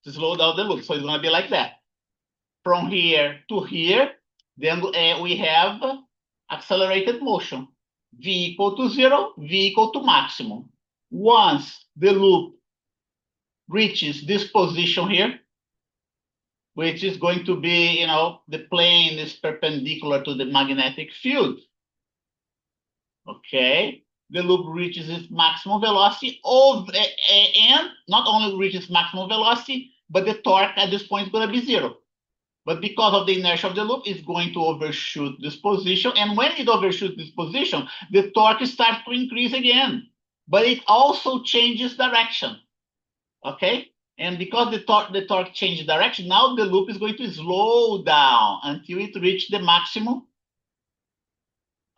To slow down the loop. So it's going to be like that. From here to here, then we have accelerated motion. V equal to 0, V equal to maximum. Once the loop reaches this position here, which is going to be, the plane is perpendicular to the magnetic field. Okay, the loop reaches its maximum velocity and not only reaches maximum velocity, but the torque at this point is going to be 0. But because of the inertia of the loop, it's going to overshoot this position. And when it overshoots this position, the torque starts to increase again. But it also changes direction. Okay? And because the torque changes direction, now the loop is going to slow down until it reaches the maximum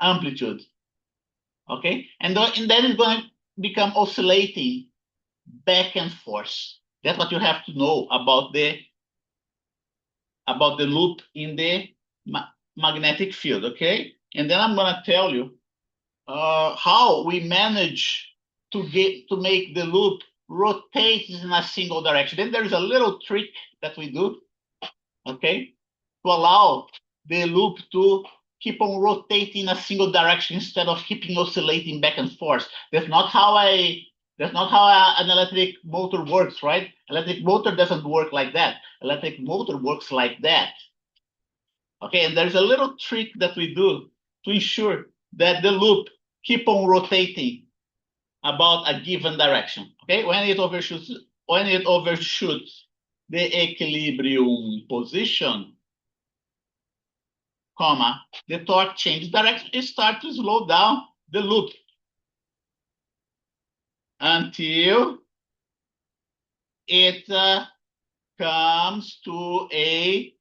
amplitude. Okay? And then it's going to become oscillating back and forth. That's what you have to know about the loop in the magnetic field, okay? And then I'm gonna tell you how we manage to make the loop rotate in a single direction. Then there's a little trick that we do, okay, to allow the loop to keep on rotating in a single direction instead of keeping oscillating back and forth. That's not how an electric motor works, right? Electric motor doesn't work like that. Electric motor works like that. Okay, and there's a little trick that we do to ensure that the loop keep on rotating about a given direction. Okay, when it overshoots the equilibrium position, comma, the torque changes direction, it starts to slow down the loop until it comes to a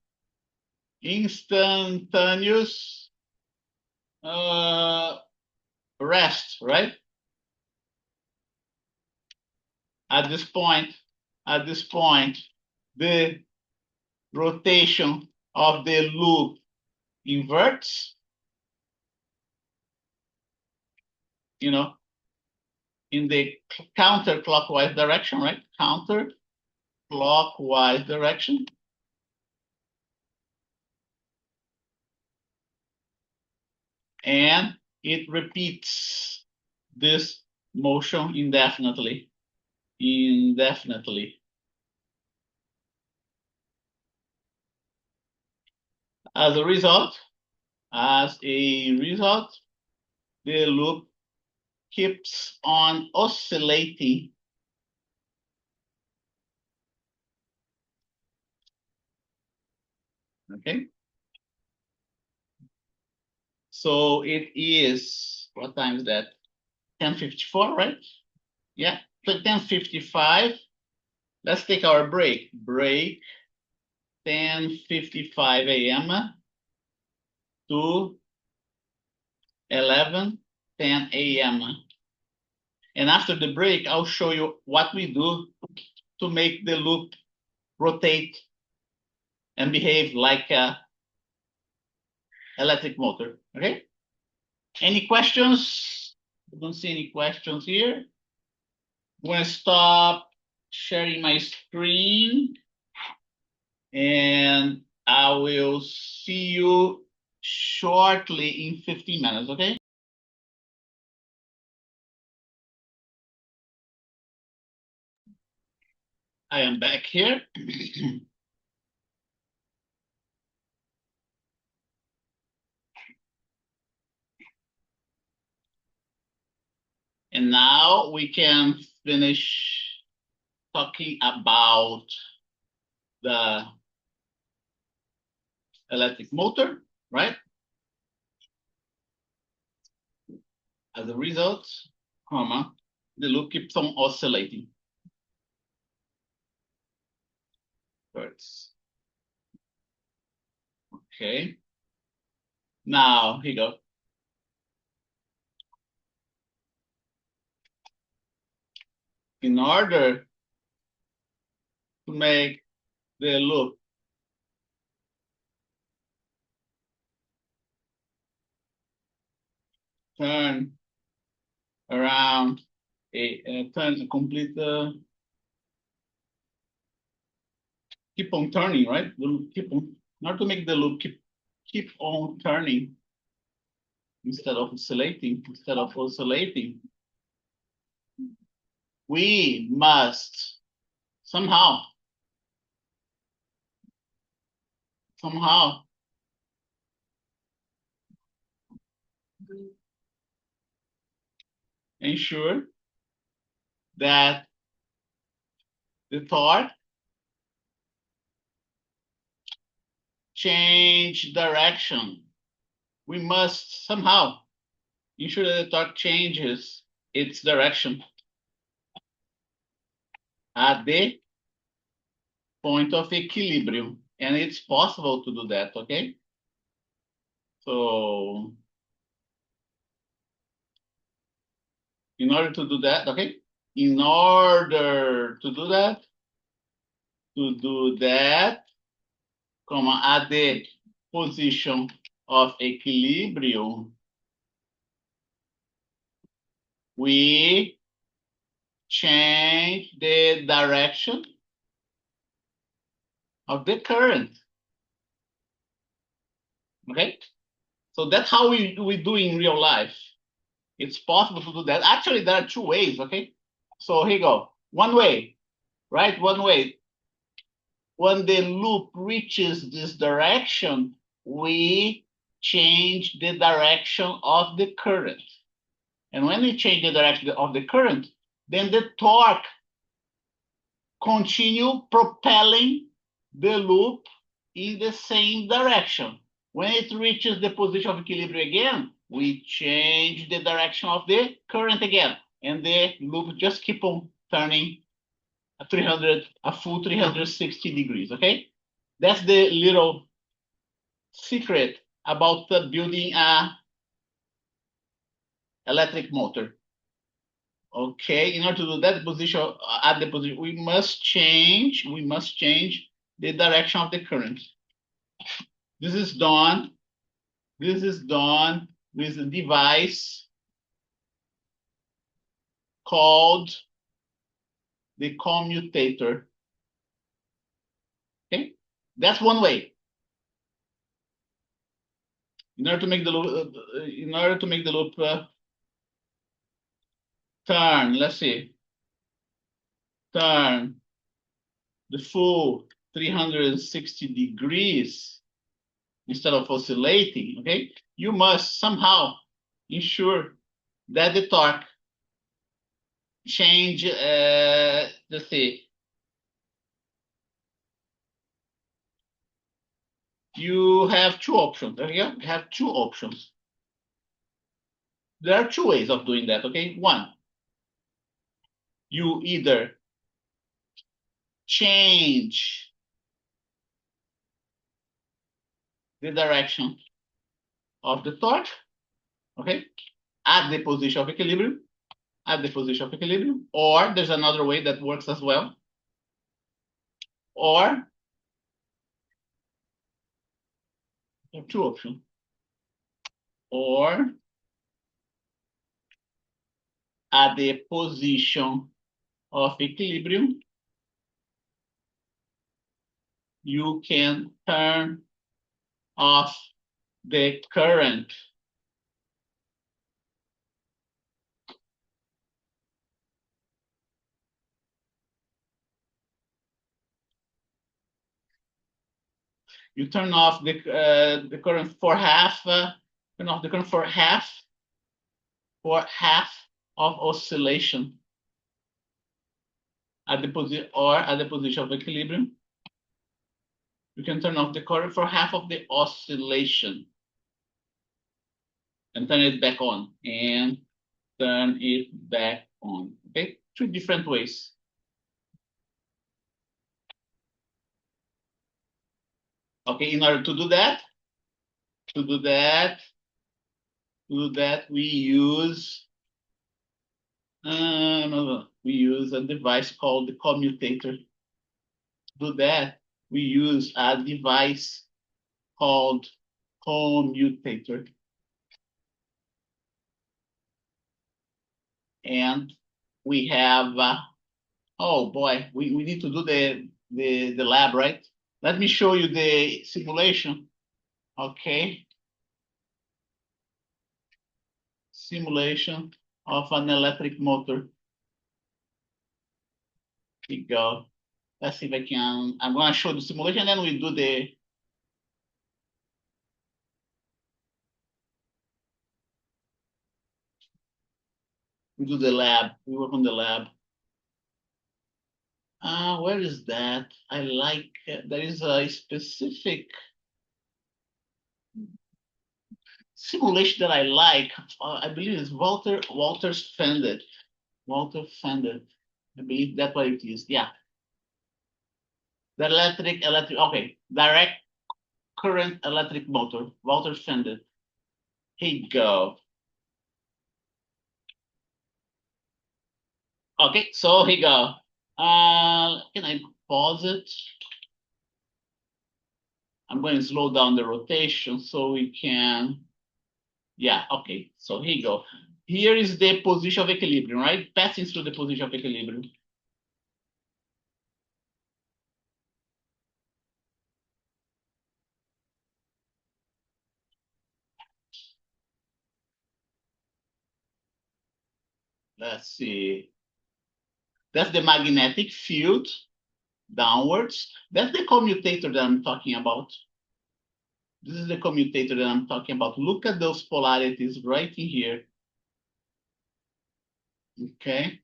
instantaneous rest, right? At this point, the rotation of the loop inverts, in the counterclockwise direction, right? Counterclockwise direction. And it repeats this motion indefinitely. As a result, the loop keeps on oscillating okay? So it is, what time is that? 10:54, right? Yeah, 10:55. Let's take our break. 10:55 a.m. to 11:10 a.m. And after the break, I'll show you what we do to make the loop rotate and behave like a electric motor, okay? Any questions? I don't see any questions here. I'm gonna stop sharing my screen and I will see you shortly in 15 minutes, okay? I am back here. And now we can finish talking about the electric motor, right? As a result, comma, the loop keeps on oscillating. First. Okay. Now, here you go. In order to make the loop turn around turn complete keep on turning, right? The loop keep on, in order to make the loop keep on turning instead of oscillating, we must somehow ensure that the torque change direction. We must somehow ensure that the torque changes its direction at the point of equilibrium. And it's possible to do that, okay? So in order to do that, okay? In order to do that, comma, at the position of equilibrium, we change the direction of the current. Okay? So that's how we do in real life. It's possible to do that. Actually, there are two ways, okay? So here you go. One way, right? One way. When the loop reaches this direction, we change the direction of the current. And when we change the direction of the current, then the torque continue propelling the loop in the same direction. When it reaches the position of equilibrium again, we change the direction of the current again, and the loop just keep on turning a full 360 degrees, okay? That's the little secret about building a electric motor. Okay, in order to do that position, at the position, we must change the direction of the current. This is done with a device called the commutator. Okay, that's one way. In order to make the loop, turn, let's see, turn the full 360 degrees instead of oscillating, okay? You must somehow ensure that the torque change, let's see, you have two options, okay? You have two options. There are two ways of doing that, okay? One, you either change the direction of the torque, okay, at the position of equilibrium, or there's another way that works as well, or you have two options, or at the position of equilibrium, you can turn off the current. You turn off the current for half, turn off the current for half of oscillation at the position of equilibrium. You can turn off the current for half of the oscillation and turn it back on and turn it back on. Okay, 2 different ways. Okay, in order to do that, we use we use a device called the commutator. To do that, we use a device called commutator. And we have, oh boy, we need to do the lab, right? Let me show you the simulation. Okay. Simulation of an electric motor. Here we go. Let's see if I can, I'm gonna show the simulation, then we do the lab. We work on the lab. Where is that? I like, there is a specific simulation that I like. I believe it's Walter Fended. Walter Fended. I believe that's what it is. Yeah. The electric, okay. Direct current electric motor. Walter Fended. Here you go. Okay, so here you go. Can I pause it? I'm going to slow down the rotation so we can, yeah, okay. So here you go. Here is the position of equilibrium, right? Passing through the position of equilibrium. Let's see. That's the magnetic field downwards. That's the commutator that I'm talking about. This is the commutator that I'm talking about. Look at those polarities right in here. Okay.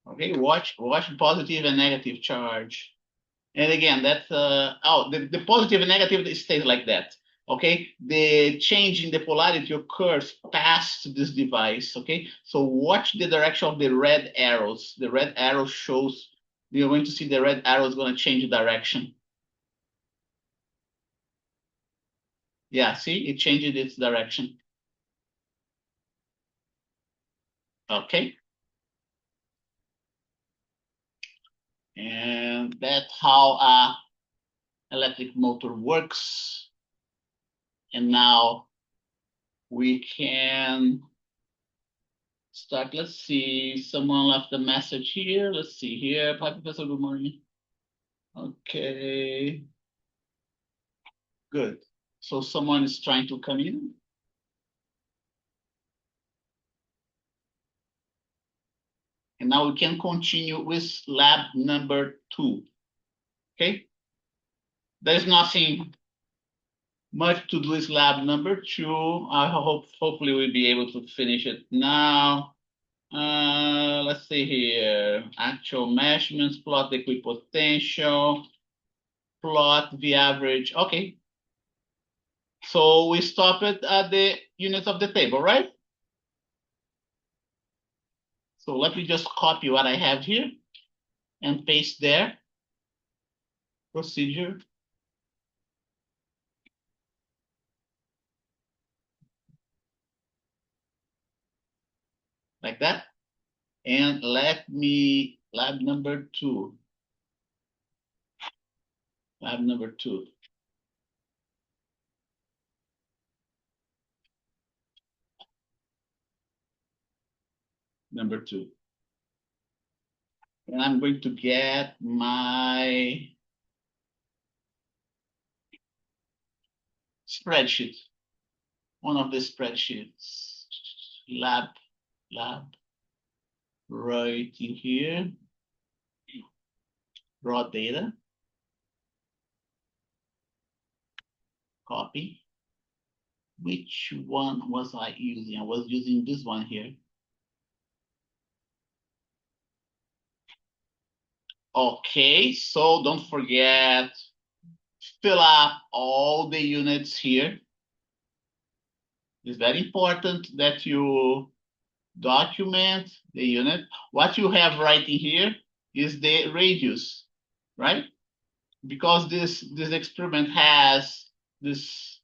Okay, watch positive and negative charge. And again, that's the positive and negative stays like that. Okay, the change in the polarity occurs past this device. Okay, so watch the direction of the red arrows. The red arrow shows, you're going to see the red arrow is going to change direction. Yeah, see, it changes its direction. Okay. And that's how a electric motor works. And now we can start. Let's see, someone left a message here. Let's see here. Hi, Professor, good morning. Okay, good. So someone is trying to come in. And now we can continue with lab number 2. Okay, there's nothing much to do with lab number 2. I hopefully we'll be able to finish it now. Let's see here. Actual measurements, plot the equipotential, plot the average. Okay. So we stop it at the units of the table, right? So let me just copy what I have here and paste there. Procedure. Like that. And let me, lab number 2. Lab number 2. Number 2. And I'm going to get my spreadsheet. One of the spreadsheets. Lab lab right in here, raw data, copy. Which one was I using? I was using this one here. Okay, so don't forget, fill up all the units here. It's very important that you document the unit. What you have right in here is the radius, right? Because this experiment has this,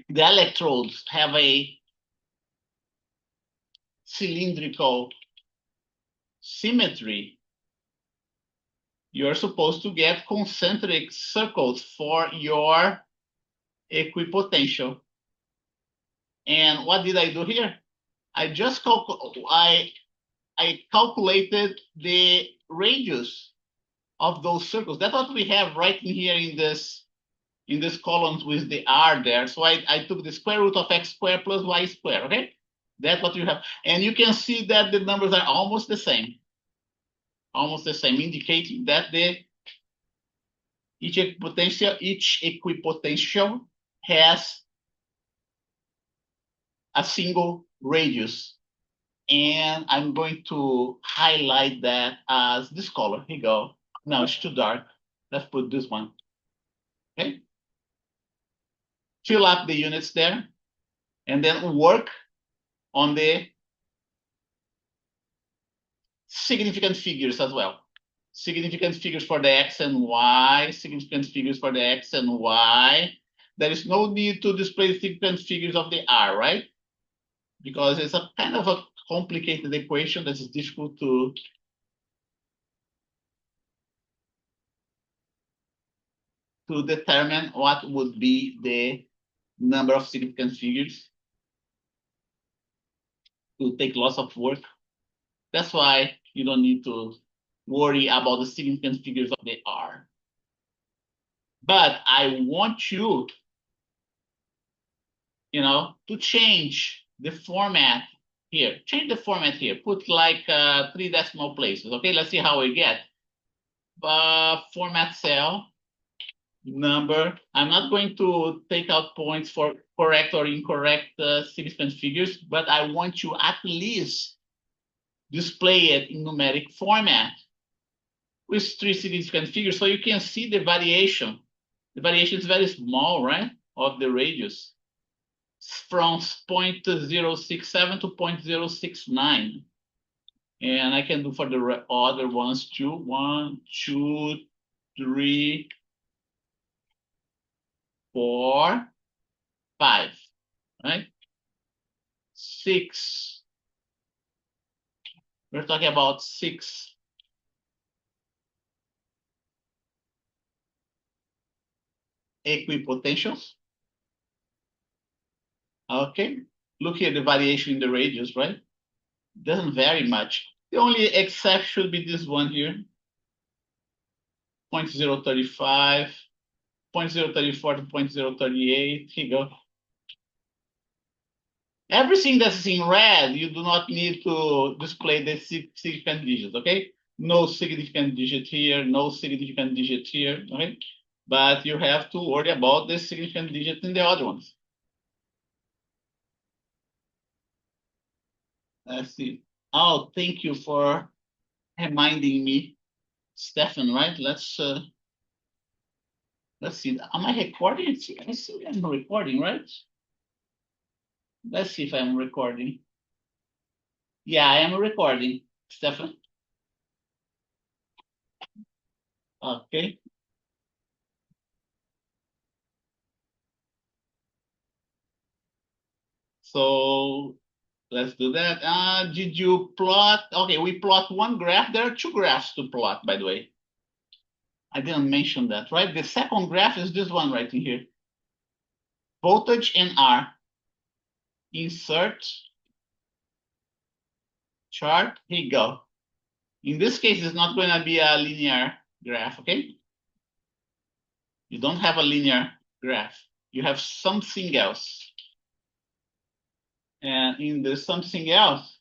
the electrodes have a cylindrical symmetry. You're supposed to get concentric circles for your equipotential. And what did I do here? I just I calculated the radius of those circles. That's what we have right in here in this column with the R there. So I took the square root of x squared plus y squared, okay? That's what you have. And you can see that the numbers are almost the same. Almost the same, indicating that each equipotential has a single radius. And I'm going to highlight that as this color. Here you go. No, it's too dark. Let's put this one. Okay. Fill up the units there, and then work on the significant figures as well. Significant figures for the X and Y, significant figures for the X and Y. There is no need to display significant figures of the R, right? Because it's a kind of a complicated equation that is difficult to determine what would be the number of significant figures. It will take lots of work. That's why you don't need to worry about the significant figures of the R. But I want you, to change the format here. Change the format here. Put like 3 decimal places. Okay, let's see how we get. Format cell, number. I'm not going to take out points for correct or incorrect significant figures, but I want you at least display it in numeric format with 3 significant figures so you can see the variation. The variation is very small, right, of the radius from 0.067 to 0.069. And I can do for the other ones too. 1, 2, 3, 4, 5, right? 6. We're talking about 6 equipotentials. Okay, look here, the variation in the radius, right? Doesn't vary much. The only exception should be this one here, 0.035, 0.034 to 0.038. Here you go. Everything that's in red, you do not need to display the significant digits, okay? No significant digit here, no significant digit here, okay? But you have to worry about the significant digit in the other ones. Let's see. Oh, thank you for reminding me, Stefan, right? Let's see. Am I recording? I see I'm recording, right? Let's see if I'm recording. Yeah, I am recording, Stefan. Okay. So let's do that. Did you plot? Okay, we plot one graph. There are 2 graphs to plot, by the way. I didn't mention that, right? The second graph is this one right in here. Voltage and R. Insert chart. Here you go. In this case, it's not going to be a linear graph, okay? You don't have a linear graph. You have something else. And in the something else,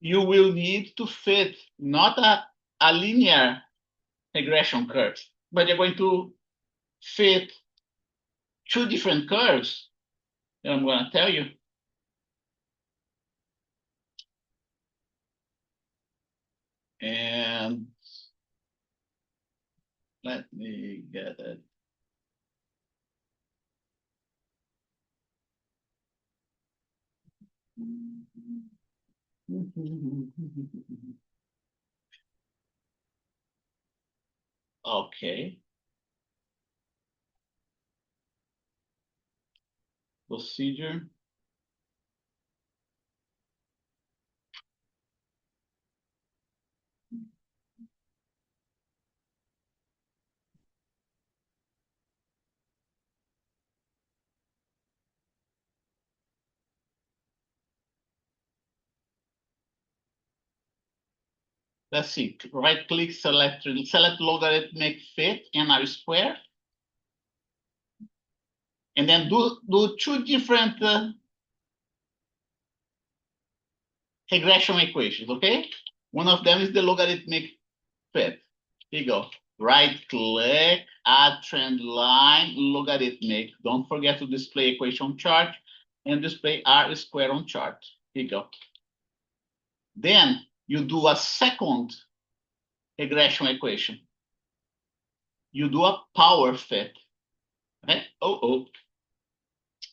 you will need to fit not a linear regression curve, but you're going to fit two different curves that I'm going to tell you. And let me get it. Okay. Procedure. Let's see. Right click, select logarithmic fit in R square. And then do two different regression equations, okay? One of them is the logarithmic fit. Here you go. Right click, add trend line, logarithmic. Don't forget to display equation chart and display R square on chart. Here you go. Then you do a second regression equation. You do a power fit. Okay? Oh.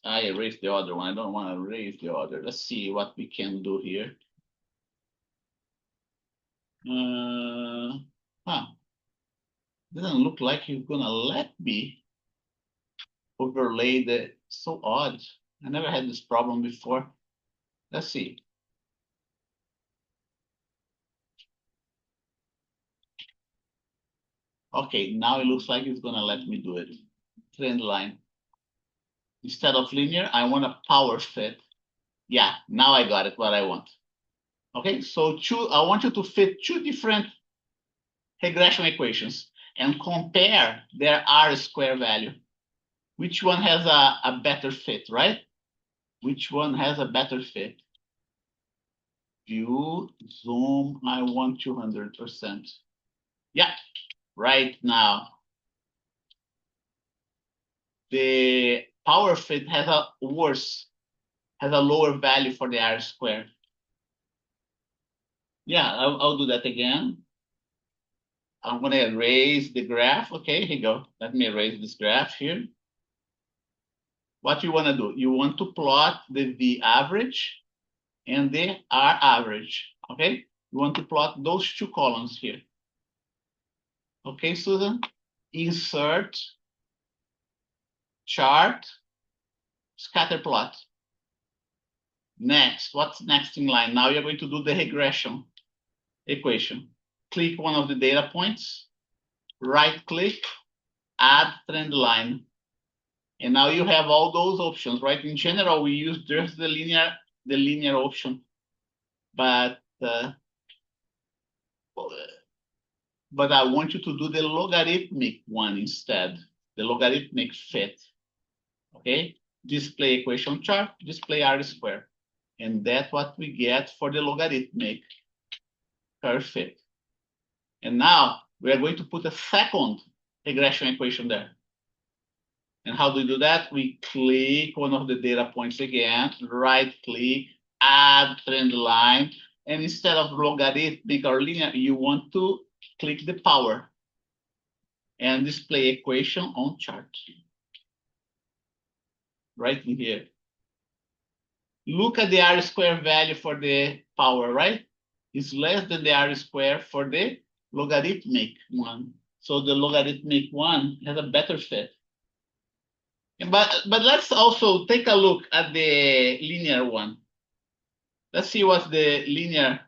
I erased the other one. I don't want to erase the other. Let's see what we can do here. Doesn't look like you're gonna let me overlay the, so odd. I never had this problem before. Let's see. Okay, now it looks like it's gonna let me do it. Trend line. Instead of linear, I want a power fit. Yeah, now I got it, what I want. Okay, so I want you to fit two different regression equations and compare their R square value. Which one has a better fit, right? Which one has a better fit? View, zoom, I want 200%. Yeah, right now. The power fit has a lower value for the R square. Yeah, I'll do that again. I'm gonna erase the graph. Okay, here you go. Let me erase this graph here. What you wanna do? You want to plot the V average and the R average, okay? You want to plot those two columns here. Okay, Susan? Insert, chart, scatter plot. Next, what's next in line? Now you're going to do the regression equation. Click one of the data points, right click, add trend line. And now you have all those options, right? In general, we use just the linear option, but I want you to do the logarithmic one instead, the logarithmic fit. Okay, display equation chart, display R square, and that's what we get for the logarithmic curve fit. And now we are going to put a second regression equation there. And how do we do that? We click one of the data points again, right click, add trend line, and instead of logarithmic or linear, you want to click the power and display equation on chart. Right in here. Look at the R square value for the power, right? It's less than the R square for the logarithmic one. So the logarithmic one has a better fit. But let's also take a look at the linear one. Let's see what's the linear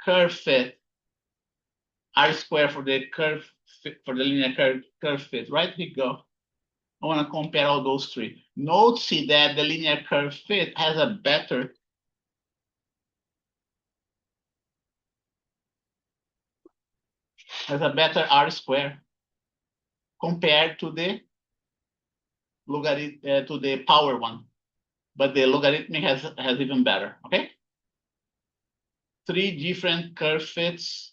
curve fit. R square for the curve fit, for the linear curve fit. Right, here we go. I want to compare all those three. Note that the linear curve fit has a better R square compared to the logarithmic to the power one, but the logarithmic has even better. Okay. 3 different curve fits.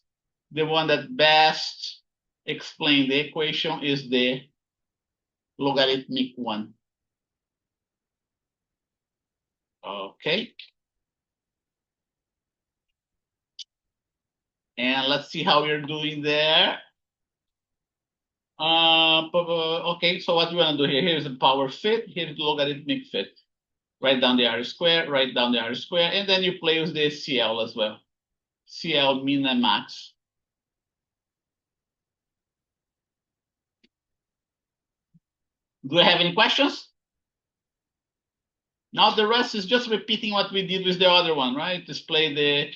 The one that best explains the equation is the logarithmic one. Okay. And let's see how you're doing there. Okay, so what you want to do here? Here's the power fit, here's the logarithmic fit. Write down the R square, write down the R square, and then you play with the CL as well. CL min and max. Do you have any questions? Now the rest is just repeating what we did with the other one, right? Display the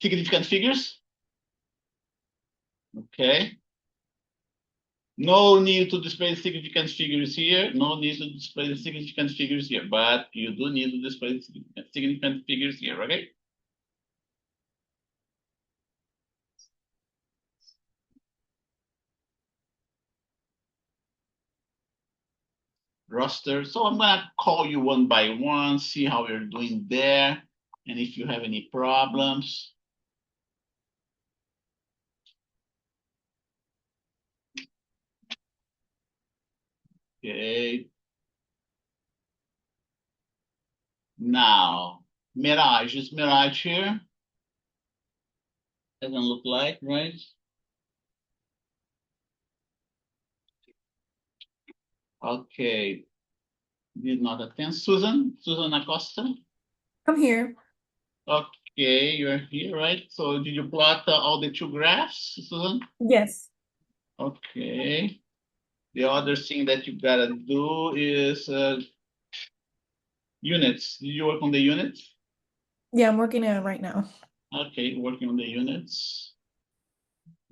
significant figures. Okay. No need to display significant figures here. No need to display the significant figures here, but you do need to display significant figures here, okay? Roster. So I'm gonna call you one by one, see how you're doing there, and if you have any problems. Okay. Now, Mirage. Is Mirage here? Doesn't look like, right? Okay. Did not attend. Susan Acosta? I'm here. Okay, you're here, right? So did you plot all the 2 graphs, Susan? Yes. Okay. The other thing that you gotta do is units. Did you work on the units? Yeah, I'm working on it right now. Okay, working on the units.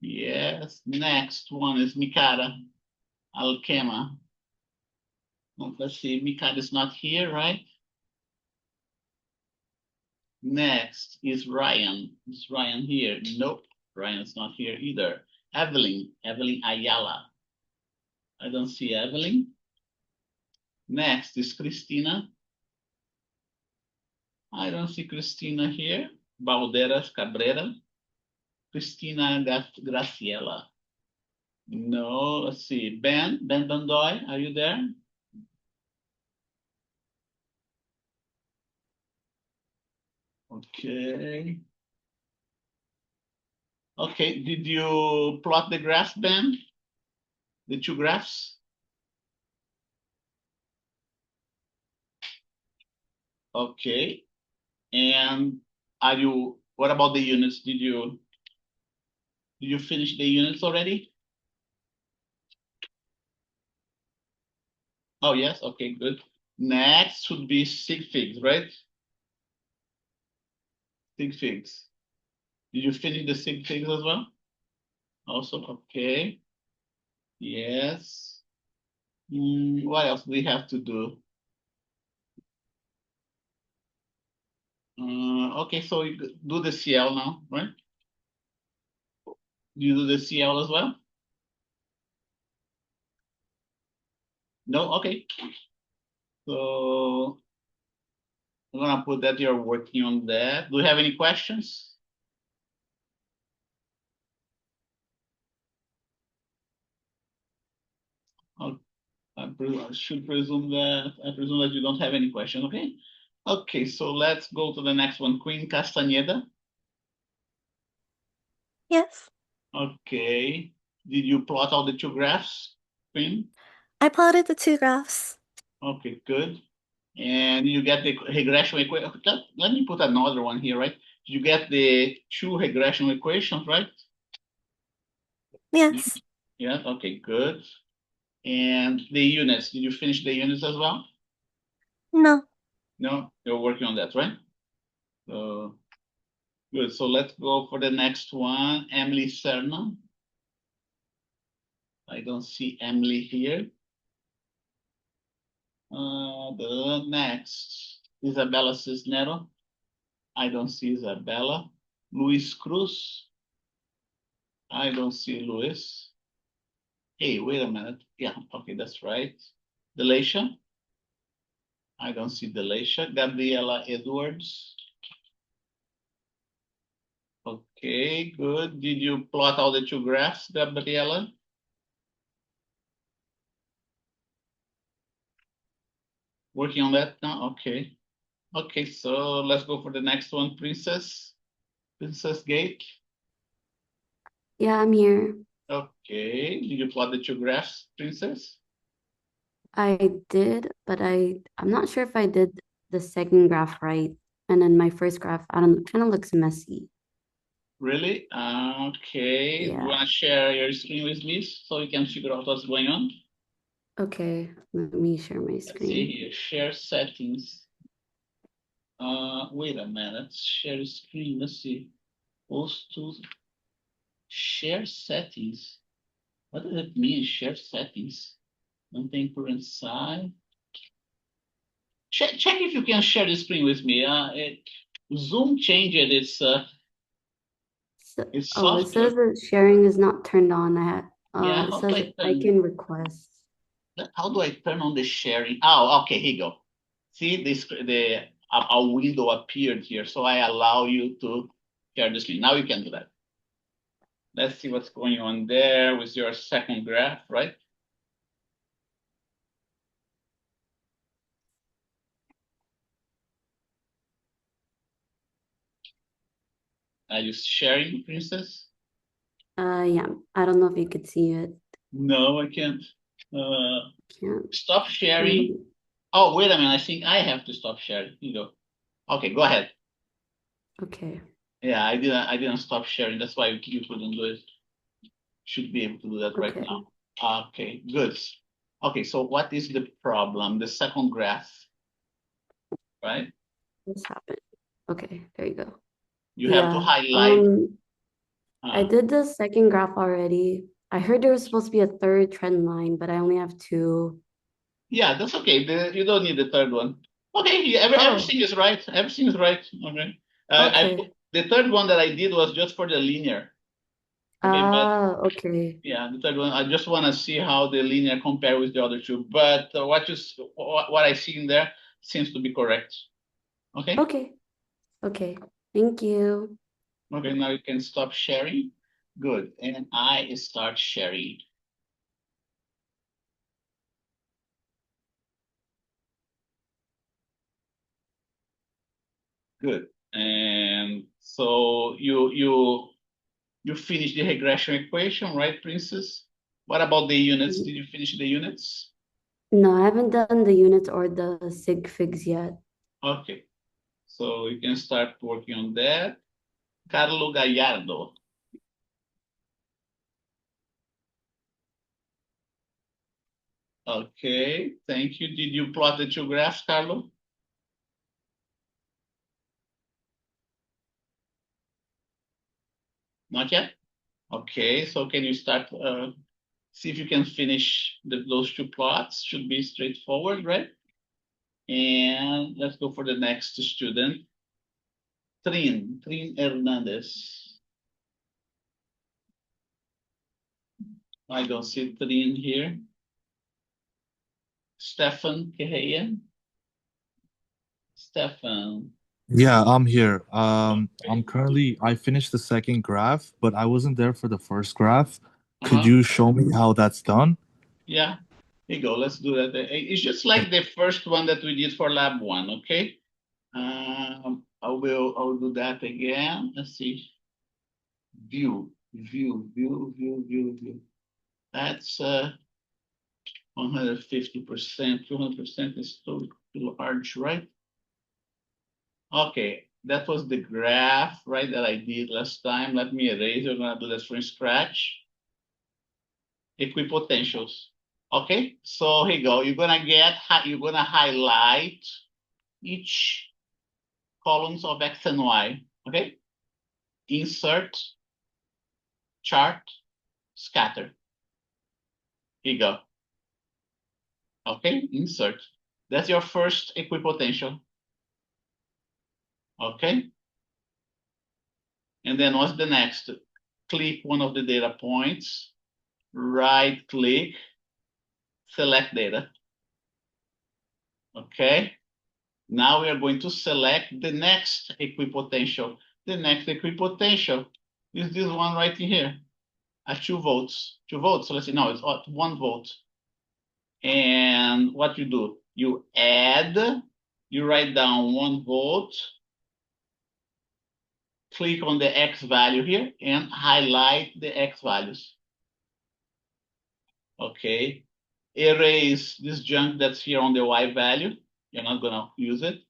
Yes. Next one is Mikada Alkema. Let's see, Mikada is not here, right? Next is Ryan. Is Ryan here? Nope, Ryan's not here either. Evelyn Ayala. I don't see Evelyn. Next is Christina. I don't see Christina here. Balderas Cabrera. Christina Graciela. No, let's see. Ben Bandoy, are you there? Okay. Okay, did you plot the graphs, Ben? The 2 graphs? Okay. And what about the units? Did you finish the units already? Oh, yes. Okay, good. Next should be sig figs, right? Sig figs. Did you finish the sig figs as well? Also, okay. Yes. What else do we have to do? Okay, so you do the CL now, right? Do you do the CL as well? No? Okay. So I'm gonna put that you're working on that. Do you have any questions? Oh, I should presume that you don't have any questions, okay? Okay, so let's go to the next one. Queen Castaneda. Yes, Okay. Did you plot all the 2 graphs, Queen? I plotted the 2 graphs. Okay, good. And you get the regression equation. Let me put another one here, right? You get the 2 regression equations, right? Yes, Yeah, okay, good. And the units, did you finish the units as well? no, No, you're working on that, right? So good. So let's go for the next one. Emily Serna. I don't see Emily here. The next, Isabella Cisnero. I don't see Isabella. Luis Cruz. I don't see Luis. Hey, wait a minute. Yeah, okay, that's right. Delisha? I don't see Delisha. Gabriela Edwards? Okay, good. Did you plot all the two graphs, Gabriela? Working on that now? Okay. Okay, so let's go for the next one, Princess. Princess Gate. Yeah, I'm here. Okay, did you plot the two graphs, Princess? I did, but I'm not sure if I did the second graph right. And then my first graph, I don't know, kind of looks messy. Really? Okay. Do you Yeah. want to share your screen with me so you can figure out what's going on? Okay, let me share my Let's see screen. here. Share settings. Wait a minute. Share screen. Let's see. Post to share settings. What does it mean? Share settings. Maintain current size. Check if you can share the screen with me. Zoom changed its So, its oh, it software. says that sharing is not turned on. Yeah, It how do says I I turn? can request. How do I turn on the sharing? Oh, okay, here you go. See this a window appeared here, so I allow you to share the screen. Now you can do that. Let's see what's going on there with your second graph, right? Are you sharing, Princess? Yeah, I don't know if you could see it. No, I can't. Can't. Stop sharing. Oh, wait a minute. I think I have to stop sharing. Here you go. Okay, go ahead. Okay. Yeah, I didn't stop sharing. That's why you couldn't do it. Should be able to do that right Okay. now. Okay, good. Okay, so what is the problem? The second graph, right? This happened. Okay, there you go. You have to Yeah. highlight. I did the second graph already. I heard there was supposed to be a third trend line, but I only have two. Yeah, that's okay. You don't need the third one. Okay, yeah, everything is right. Everything is right. Okay. Okay. The third one that I did was just for the linear. Okay, but Okay. yeah, the third one, I just want to see how the linear compare with the other two. But what I see in there seems to be correct. Okay. Okay. Okay. Thank you. Okay, now you can stop sharing. Good. And I start sharing. Good. And so you finish the regression equation, right, Princess? What about the units? Did you finish the units? No, I haven't done the units or the sig figs yet. Okay. So you can start working on that. Carlo Gallardo. Okay, thank you. Did you plot the two graphs, Carlo? Not yet? Okay, so can you start, see if you can finish those two plots? Should be straightforward, right? And let's go for the next student. Trin Hernandez. I don't see Trin here. Stefan Keheya. Stefan. Yeah, I'm here. I finished the second graph, but I wasn't there for the first graph. Could you show me how that's done? Yeah, here you go. Let's do that. It's just like the first one that we did for lab one, okay? I'll do that again. Let's see. View. That's 150%. 200% is too large, right? Okay, that was the graph, right, that I did last time. Let me erase it. I'm gonna do this from scratch. Equipotentials. Okay, so here you go. You're gonna highlight each columns of X and Y. Okay, insert, chart, scatter. Here you go. Okay, insert. That's your first equipotential. Okay. And then what's the next? click one of the data points, right click, select data. Okay. Now we are going to select the next equipotential. The next equipotential is this one right in here at 2 volts. 2 volts. So let's see. No, it's 1 volt. And what you do, you add, you write down 1 volt, click on the X value here and highlight the X values. Okay. Erase this junk that's here on the Y value. You're not going to use it.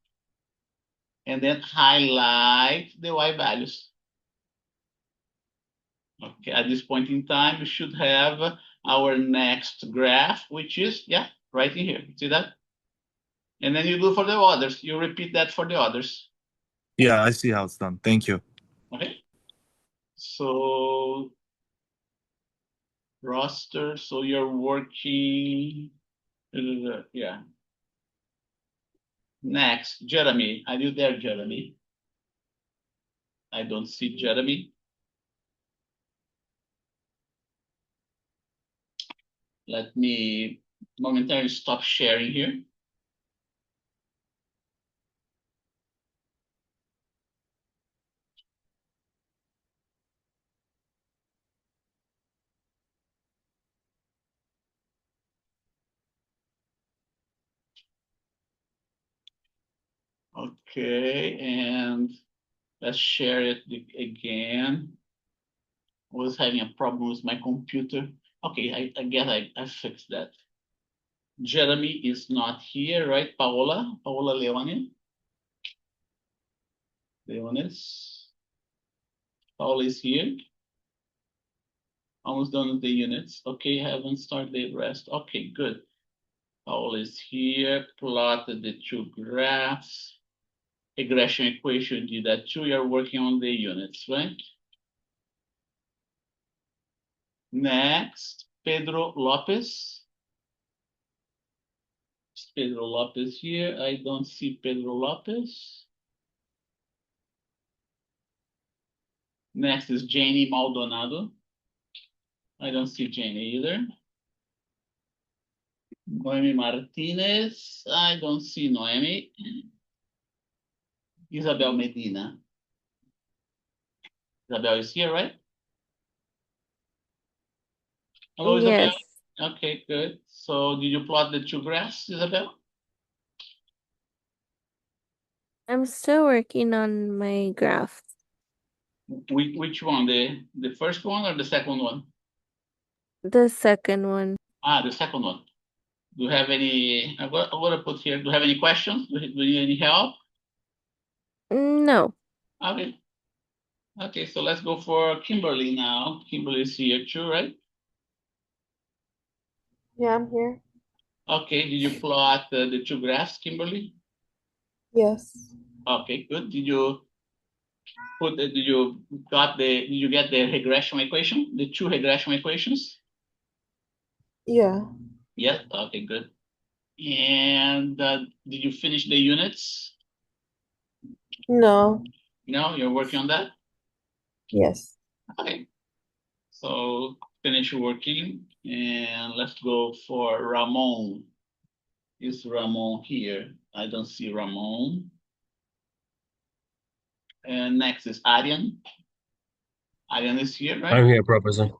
And then highlight the Y values. Okay, at this point in time, we should have our next graph, which is, yeah, right in here. See that? And then you do for the others. You repeat that for the others. Yeah, I see how it's done. Thank you. Okay. So roster. So you're working. Yeah. Next, Jeremy. Are you there, Jeremy? I don't see Jeremy. Let me momentarily stop sharing here. Okay, and let's share it again. I was having a problem with my computer. Okay, I guess I fixed that. Jeremy is not here, right? Paola Leone. Leones. Paola is here. Almost done with the units. Okay, haven't started the rest. Okay, good. Paola is here. Plotted the 2 graphs. Regression equation did that too. You're working on the units, right? Next, Pedro Lopez. Is Pedro Lopez here? I don't see Pedro Lopez. Next is Janie Maldonado. I don't see Janie either. Noemi Martinez. I don't see Noemi. Isabel Medina. Isabel is here, right? Hello, Isabel. Yes. Okay, good. So did you plot the 2 graphs, Isabel? I'm still working on my graph. Which one? The first one or the second one? The second one. The second one. Do you have any? I'm gonna put here. Do you have any questions? Do you need any help? No. Okay. Okay, so let's go for Kimberly now. Kimberly is here too, right? Yeah, I'm here. Okay, did you plot the 2 graphs, Kimberly? Yes. Okay, good. Did you did you get the regression equation, the 2 regression equations? Yeah. Yes, okay, good. And did you finish the units? No. No, you're working on that? Yes. Okay. So finish working and let's go for Ramon. Is Ramon here? I don't see Ramon. And next is Arian. Arian is here, right? I'm here, Professor.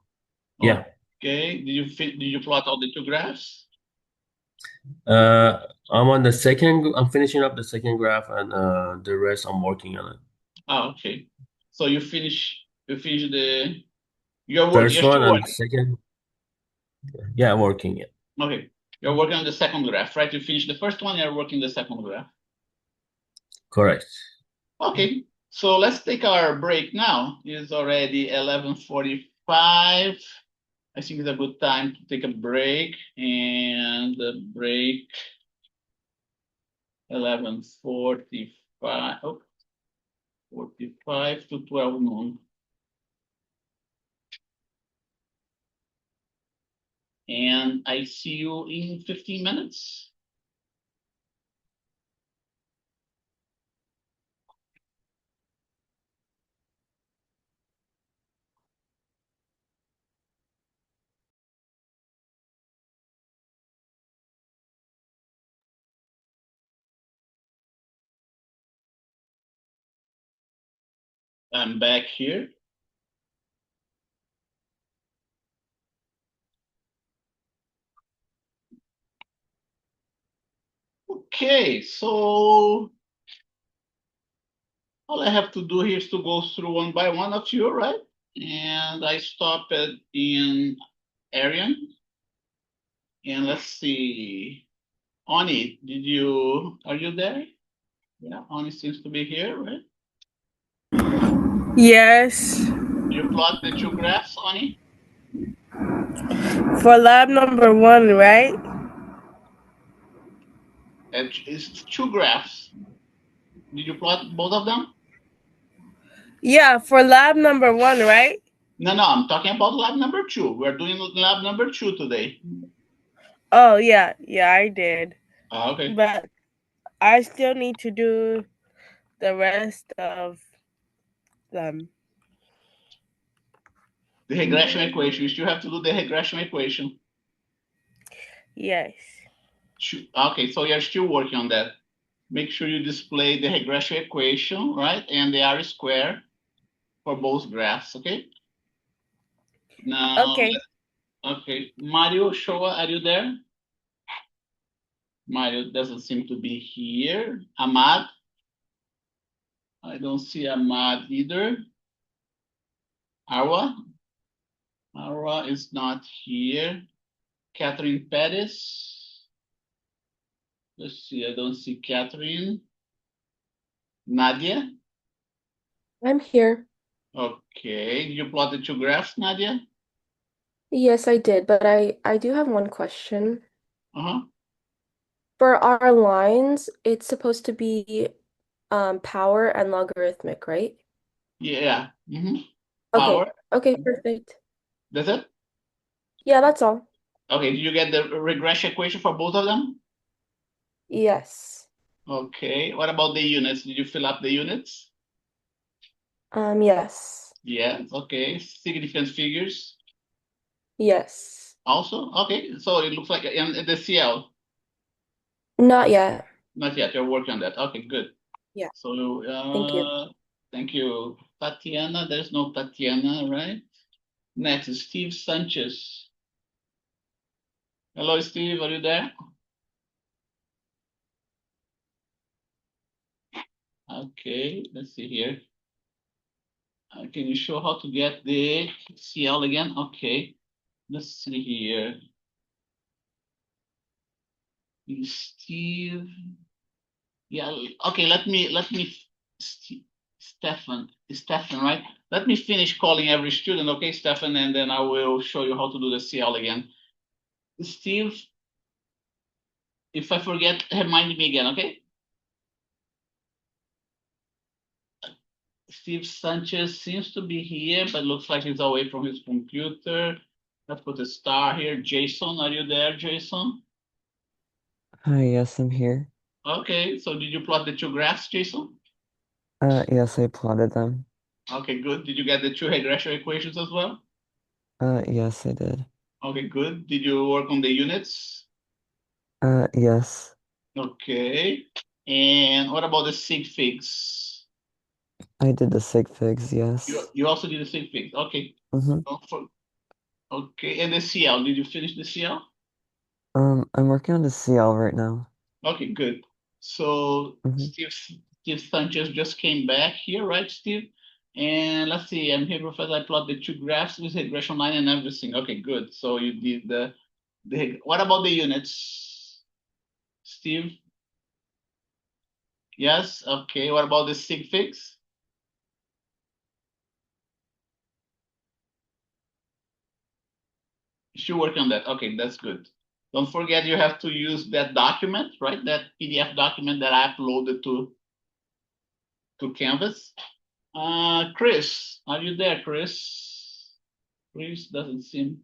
Yeah. Okay. Did you plot all the 2 graphs? I'm on the second. I'm finishing up the second graph, and the rest I'm working on it. Oh, okay. So you finish the you're First one still and working. second. Yeah, I'm working it. Okay. You're working on the second graph, right? You finish the first one, you're working the second graph. Correct. Okay. So let's take our break now. It's already 11:45. I think it's a good time to take a break, and the break 11:45. 45 to 12 noon. And I see you in 15 minutes. I'm back here. Okay, so all I have to do here is to go through one by one of you, right? And I stopped in Arian. And let's see. Oni, are you there? Yeah, Oni seems to be here, right? Yes. You plot the two graphs, Oni? For lab number 1, right? It's two graphs. Did you plot both of them? Yeah, for lab number 1, right? No, I'm talking about lab number 2. We're doing lab number 2 today. Oh, yeah, I did. Okay. But I still need to do the rest of them. The regression equation. You still have to do the regression equation. Yes. Okay, so you're still working on that. Make sure you display the regression equation, right? And the R square for both graphs, okay? Now, okay. Mario, Showa, are you there? Mario doesn't seem to be here. Ahmad? I don't see Ahmad either. Arwa? Arwa is not here. Catherine Pettis? Let's see, I don't see Catherine. Nadia? I'm here. Okay, did you plot the two graphs, Nadia? Yes, I did, but I do have one question. Uh-huh. For our lines, it's supposed to be power and logarithmic, right? Yeah. Mm-hmm. Okay. Power. Okay, perfect. That's it? Yeah, that's all. Okay, did you get the regression equation for both of them? Yes. Okay, what about the units? Did you fill up the units? Yes. Yes, okay. Significant figures Yes. also? Okay, so it looks like in the CL. Not yet. Not yet, you're working on that. Okay, good. Yeah. So, Thank you. thank you. Tatiana, there's no Tatiana, right? Next is Steve Sanchez. Hello, Steve, are you there? Okay, let's see here. Can you show how to get the CL again? Okay, let's see here. Steve. Yeah, okay, Stefan, right? Let me finish calling every student, okay, Stefan, and then I will show you how to do the CL again. Steve, if I forget, remind me again, okay? Steve Sanchez seems to be here, but looks like he's away from his computer. Let's put a star here. Jason, are you there, Jason? Hi, yes, I'm here. Okay, so did you plot the two graphs, Jason? Yes, I plotted them. Okay, good. Did you get the two regression equations as well? Yes, I did. Okay, good. Did you work on the units? Yes, Okay. And what about the sig figs? I did the sig figs, yes. You also did the sig figs. Okay. Mm-hmm. Okay, and the CL, did you finish the CL? I'm working on the CL right now. Okay, good. So Mm-hmm. Steve Sanchez just came back here, right, Steve? And let's see, I'm here, Professor. I plot the two graphs with regression line and everything. Okay, good. So you did the what about the units, Steve? Yes, okay. What about the sig figs? Still working on that. Okay, that's good. Don't forget you have to use that document, right? That PDF document that I uploaded to Canvas. Chris, are you there, Chris? Chris doesn't seem.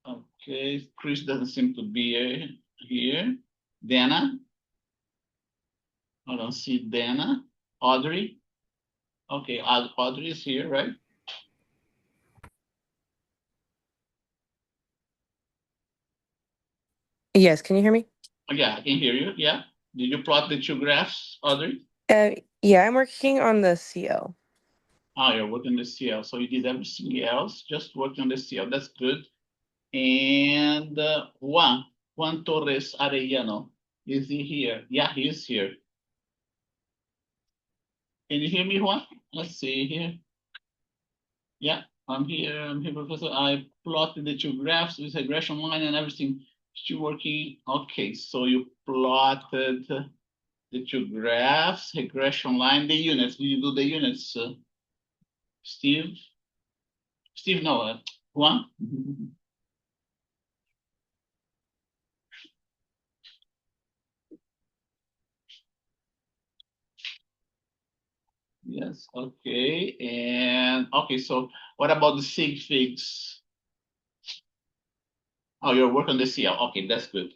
Okay, Chris doesn't seem to be here. Dana? I don't see Dana. Audrey? Okay, Audrey is here, right? Yes, can you hear me? Oh, yeah, I can hear you. Yeah. Did you plot the two graphs, Audrey? Yeah, I'm working on the CL. Oh, you're working on the CL. So you did everything else, just working on the CL. That's good. And Juan Torres Arellano, is he here? Yeah, he is here. Can you hear me, Juan? Let's see here. Yeah, I'm here. I'm here, Professor. I plotted the two graphs with regression line and everything. Still working. Okay, so you plotted the two graphs, regression line, the units. Did you do the units, Steve? Steve, no, Juan? Yes, okay. And okay, so what about the sig figs? Oh, you're working on the CL. Okay, that's good.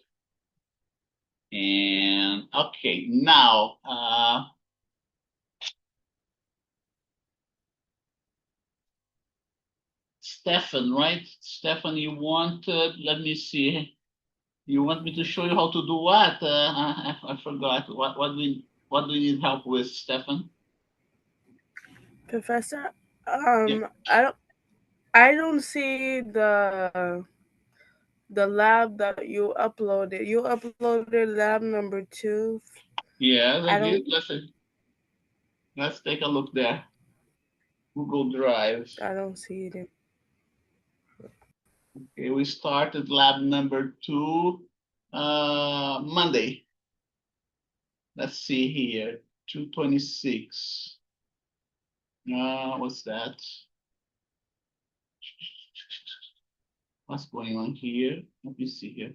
And okay, now Stefan, right? Stefan, you want let me see. You want me to show you how to do what? I forgot. What do you need help with, Stefan? Professor, Yeah. I don't see the lab that you uploaded. You uploaded lab number 2. Yes, I I don't did. Let's take a look there. Google Drive. I don't see it. Okay, we started lab number 2 Monday. Let's see here. 226. What's that? What's going on here? Let me see here.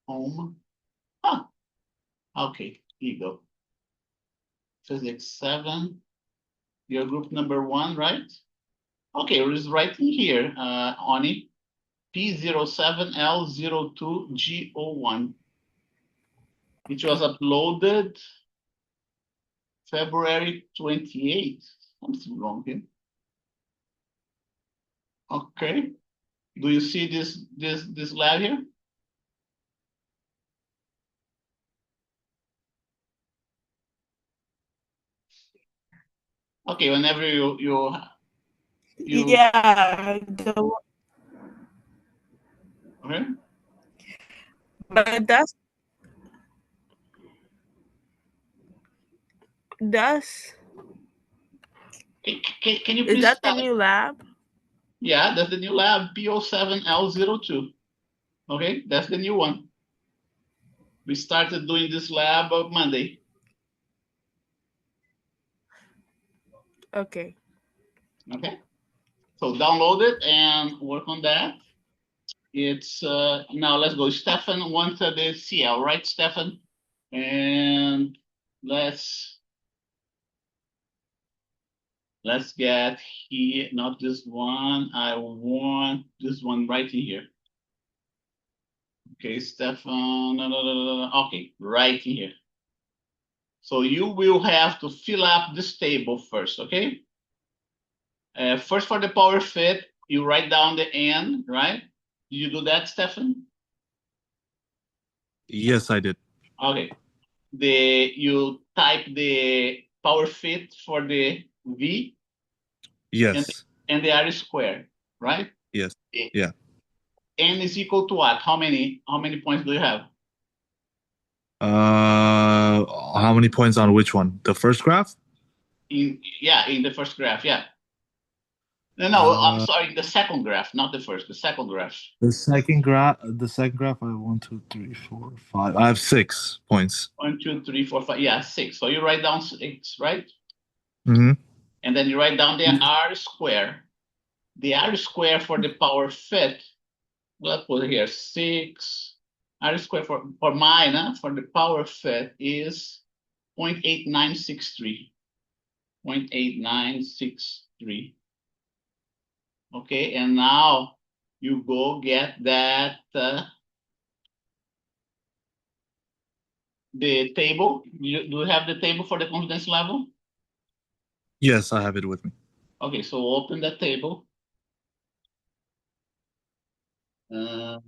Home. Ah, okay, here you go. Physics 7. Your group number 1, right? Okay, it is right in here, Oni. P07L02G01. It was uploaded February 28th. Something wrong here. Okay. Do you see this lab here? Okay, whenever you Yeah, okay. but that's Can you is please that the spell it? new lab? Yeah, that's the new lab, P07L02. Okay, that's the new one. We started doing this lab on Monday. Okay. Okay, so download it and work on that. It's now let's go. Stefan wanted the CL, right, Stefan? And let's get here, not this one. I want this one right in here. Okay, Stefan. Okay, right in here. So you will have to fill up this table first, okay? First for the power fit, you write down the N, right? Did you do that, Stefan? Yes, I did. Okay. You type the power fit for the V Yes. and the R square, right? Yes. Yeah. N is equal to what? How many points do you have? How many points on which one? The first graph? In the first graph, yeah. No, I'm Uh, sorry, the second graph, not the first, the second graph. the second graph. The second graph. I have 1, 2, 3, 4, 5. I have 6 points. 1, 2, 3, 4, 5. Yeah, 6. So you write down 6, right? Mm-hmm. And then you write down the R square. The R square for the power fit. Let's put here 6. R square for mine, for the power fit is 0.8963. 0.8963. Okay, and now you go get that the table. Do you have the table for the confidence level? Yes, I have it with me. Okay, so open that table.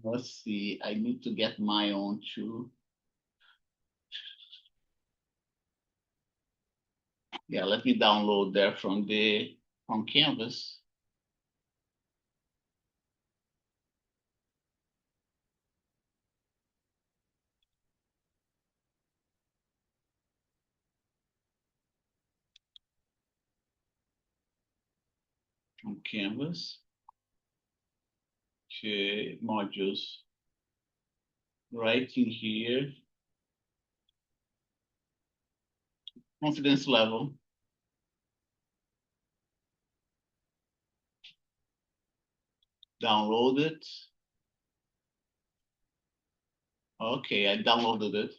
Let's see. I need to get my own too. Yeah, let me download there from Canvas. From Canvas. Okay, modules. Right in here. Confidence level. Download it. Okay, I downloaded it.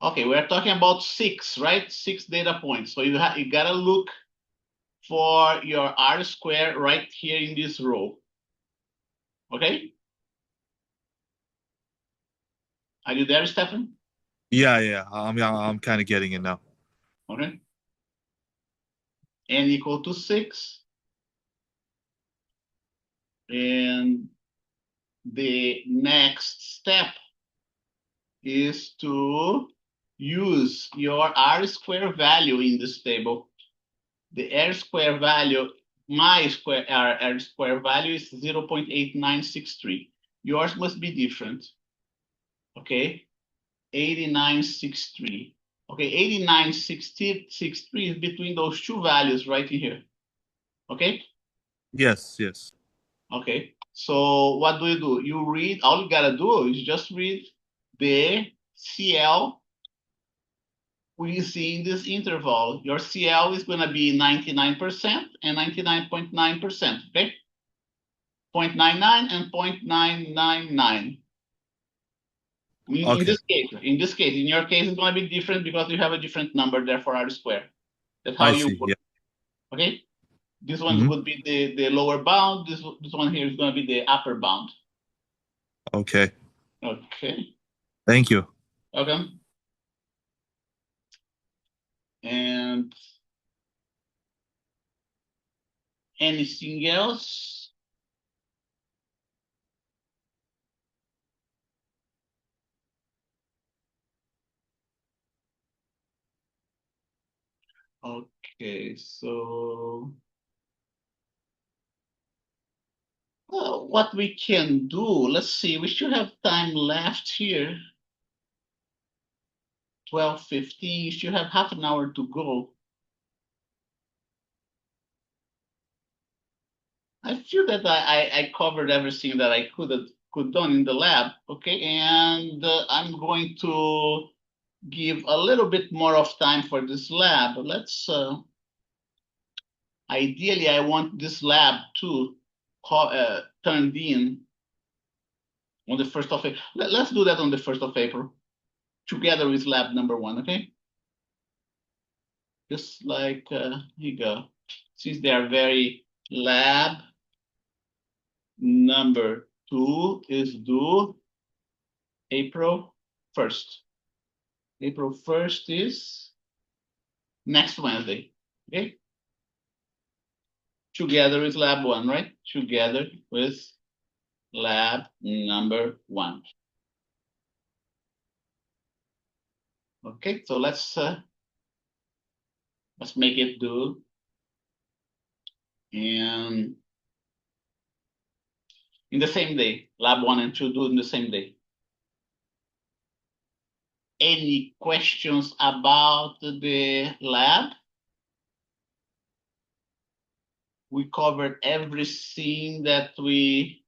Okay, we're talking about 6, right? 6 data points. So you gotta look for your R square right here in this row. Okay? Are you there, Stefan? Yeah. I'm kind of getting it now. Okay. N equal to 6. And the next step is to use your R square value in this table. The R square value, my square R square value is 0.8963. Yours must be different. Okay, 8963. Okay, 8963 is between those two values right in here. Okay? Yes. Okay. So what do? You read, all you gotta do is just read the CL we see in this interval. Your CL is gonna be 99% and 99.9%, okay? 0.99 and 0.999. In this case, in your case, it's going to be different because you have a different number there for R square. That's how I you see. work. Yeah. Okay? This one would be the lower bound. This one here is going to be the upper bound. Okay. Okay. Thank you. Okay. And anything else? Okay, so what we can do, let's see, we should have time left here. 12:15, you should have half an hour to go. I feel that I covered everything that I could done in the lab, okay? And I'm going to give a little bit more of time for this lab. Let's, ideally, I want this lab to turned in on the 1st of April. Let's do that on the 1st of April, together with lab number 1, okay? Just like, here you go. Since they are very lab number 2 is due April 1st. April 1st is next Wednesday, okay? Together with lab 1, right? Together with lab number 1. Okay, so let's make it do. And in the same day, lab 1 and 2 do in the same day. Any questions about the lab? We covered everything that we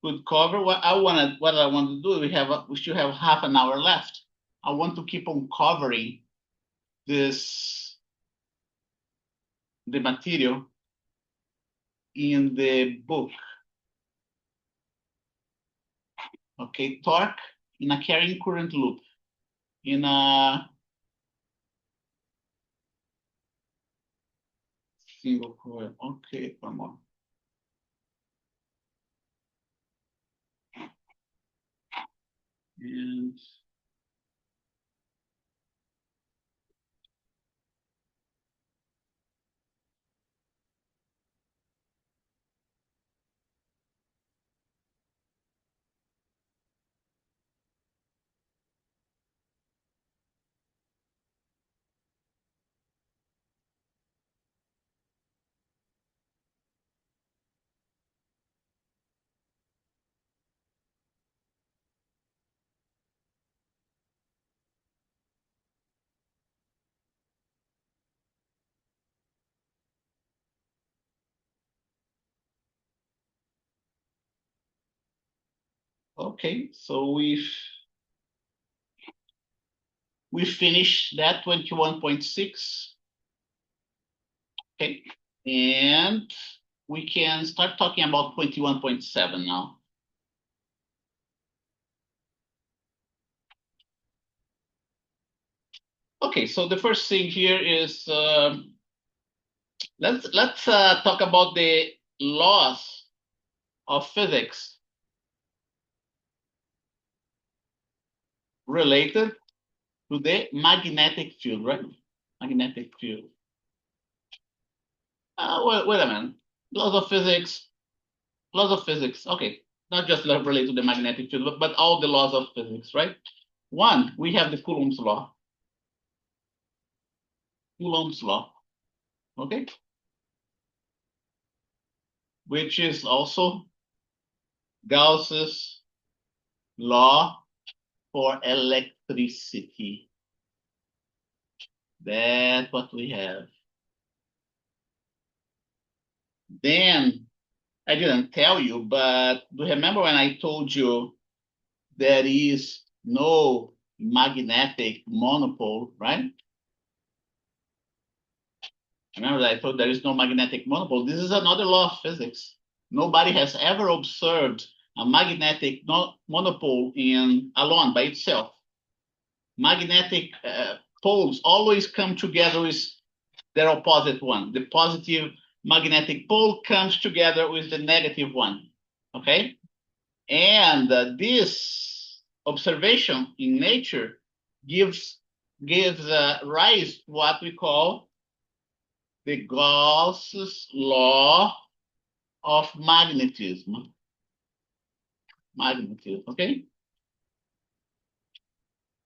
could cover. What I want to do, we should have half an hour left. I want to keep on covering the material in the book. Okay, torque in a carrying current loop. In a single coil. Okay, come on. And Okay, so we finished that 21.6. Okay, and we can start talking about 21.7 now. Okay, so the first thing here is let's talk about the laws of physics related to the magnetic field, right? Magnetic field. Wait a minute. Laws of physics. Laws of physics. Okay, not just related to the magnetic field, but all the laws of physics, right? One, we have the Coulomb's law. Coulomb's law. Okay. Which is also Gauss's law for electricity. That's what we have. Then, I didn't tell you, but do you remember when I told you there is no magnetic monopole, right? Remember that I thought there is no magnetic monopole. This is another law of physics. Nobody has ever observed a magnetic monopole alone by itself. Magnetic poles always come together with their opposite one. The positive magnetic pole comes together with the negative one. Okay? And this observation in nature gives rise to what we call the Gauss's law of magnetism. Magnetism, okay?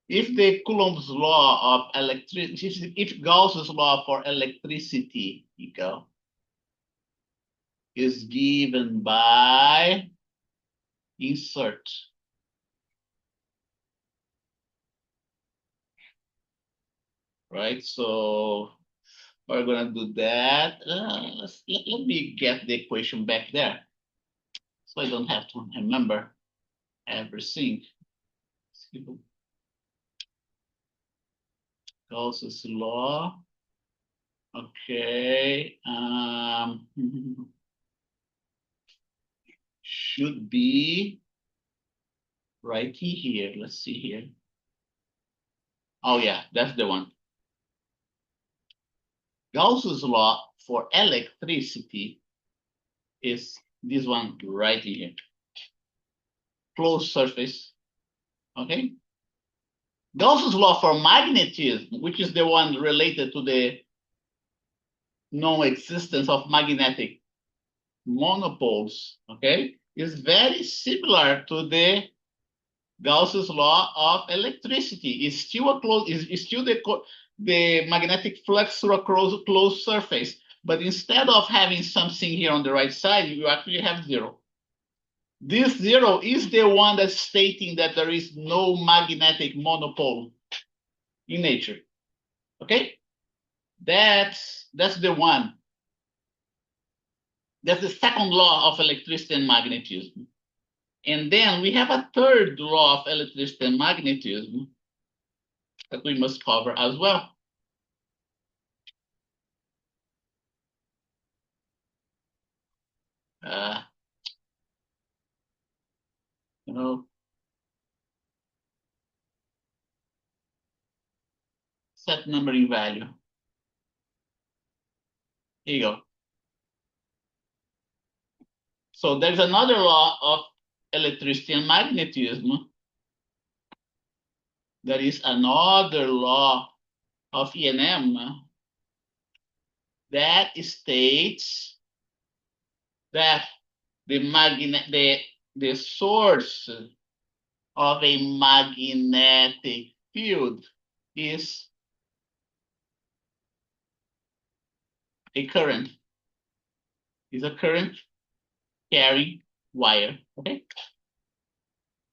If the Coulomb's law of electricity, if Gauss's law for electricity is given by insert. Right, so we're gonna do that. Let me get the equation back there, so I don't have to remember everything. Gauss's law. Okay. Should be right here. Let's see here. Oh yeah, that's the one. Gauss's law for electricity is this one right here. Closed surface. Okay. Gauss's law for magnetism, which is the one related to the non-existence of magnetic monopoles, okay, is very similar to the Gauss's law of electricity. It's still the magnetic flux through a closed surface, but instead of having something here on the right side, you actually have zero. This zero is the one that's stating that there is no magnetic monopole in nature. Okay, that's the one. That's the second law of electricity and magnetism. And then we have a third law of electricity and magnetism that we must cover as well. Set numbering value. Here you go. So there's another law of electricity and magnetism. There is another law of E&M that states that the source of a magnetic field is a current. Is a current carrying wire. Okay.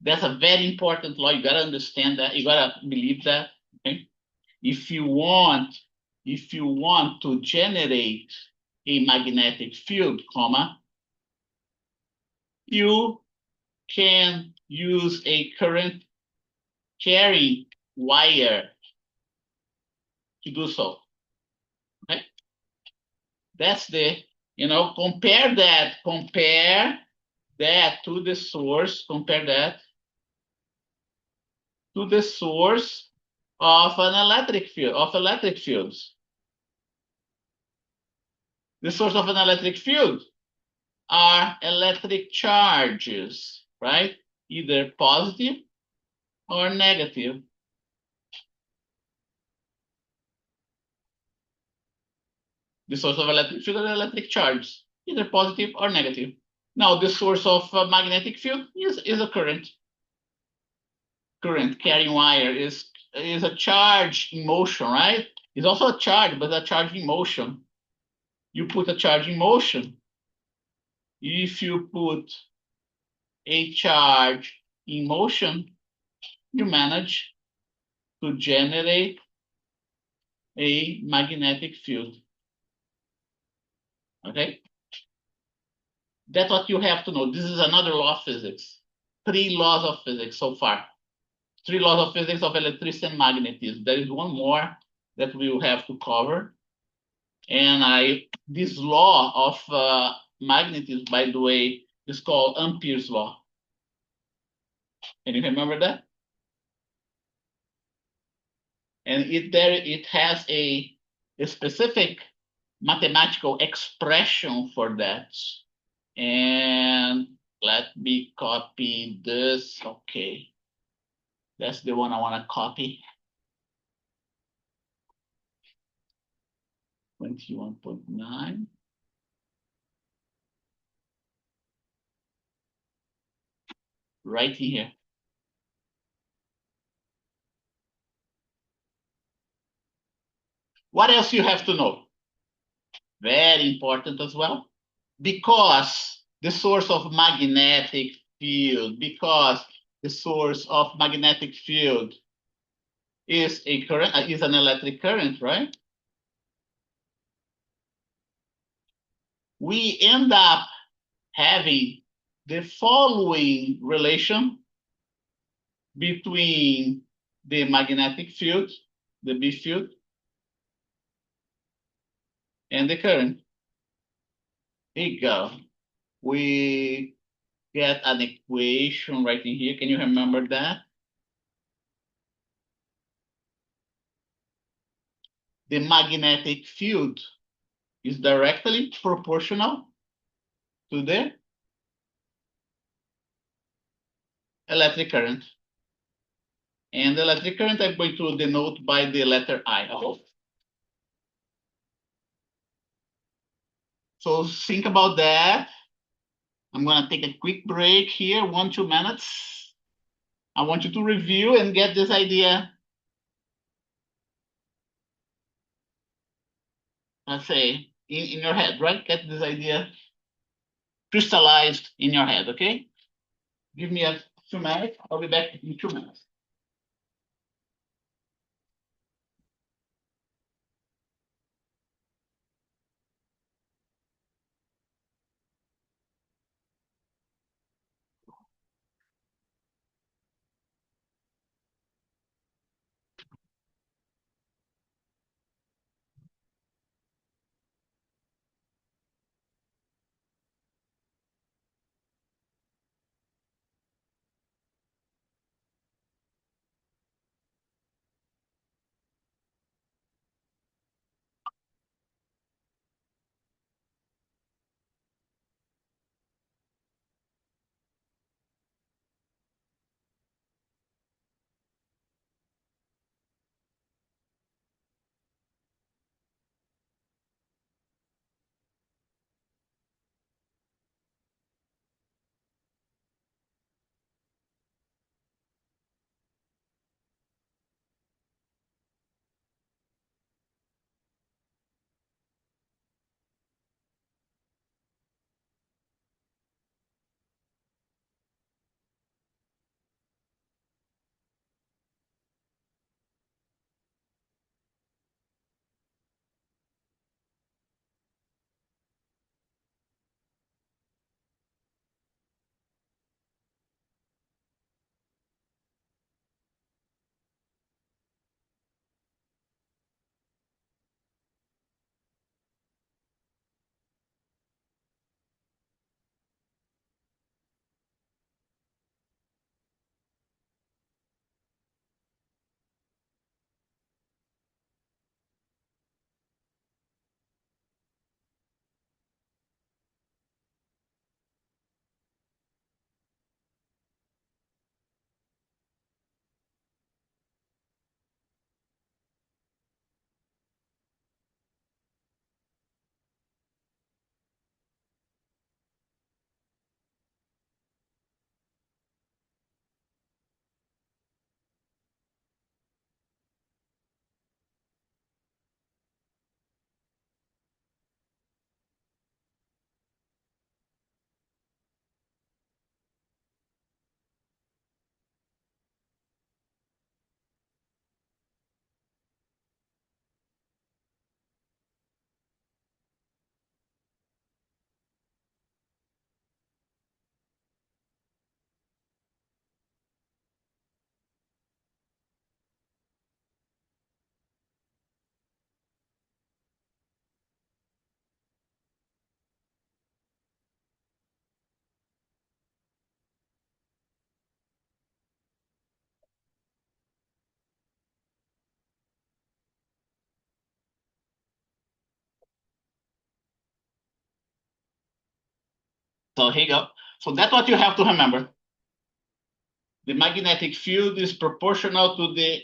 That's a very important law. You gotta understand that. You gotta believe that. Okay. If you want to generate a magnetic field, you can use a current carrying wire to do so. Okay? That's the, compare that to the source, compare that to the source of an electric field, of electric fields. The source of an electric field are electric charges, right? Either positive or negative. The source of electric field are electric charges, either positive or negative. Now, the source of a magnetic field is a current. Current carrying wire is a charge in motion, right? It's also a charge, but a charge in motion. You put a charge in motion. If you put a charge in motion, you manage to generate a magnetic field. Okay? That's what you have to know. This is another law of physics. 3 laws of physics so far. 3 laws of physics of electricity and magnetism. There is one more that we will have to cover. And this law of magnetism, by the way, is called Ampere's law. Can you remember that? And it has a specific mathematical expression for that. And let me copy this. Okay. That's the one I want to copy. 21.9. Right here. What else you have to know? Very important as well. Because the source of magnetic field, is a current, is an electric current, right? We end up having the following relation between the magnetic field, the B field, and the current. Here you go. We get an equation right in here. Can you remember that? The magnetic field is directly proportional to the electric current. And the electric current I'm going to denote by the letter I. So think about that. I'm going to take a quick break here, 1-2 minutes. I want you to review and get this idea. Let's say in your head, right? Get this idea crystallized in your head, okay? Give me a few minutes. I'll be back in 2 minutes. So here you go. So that's what you have to remember. The magnetic field is proportional to the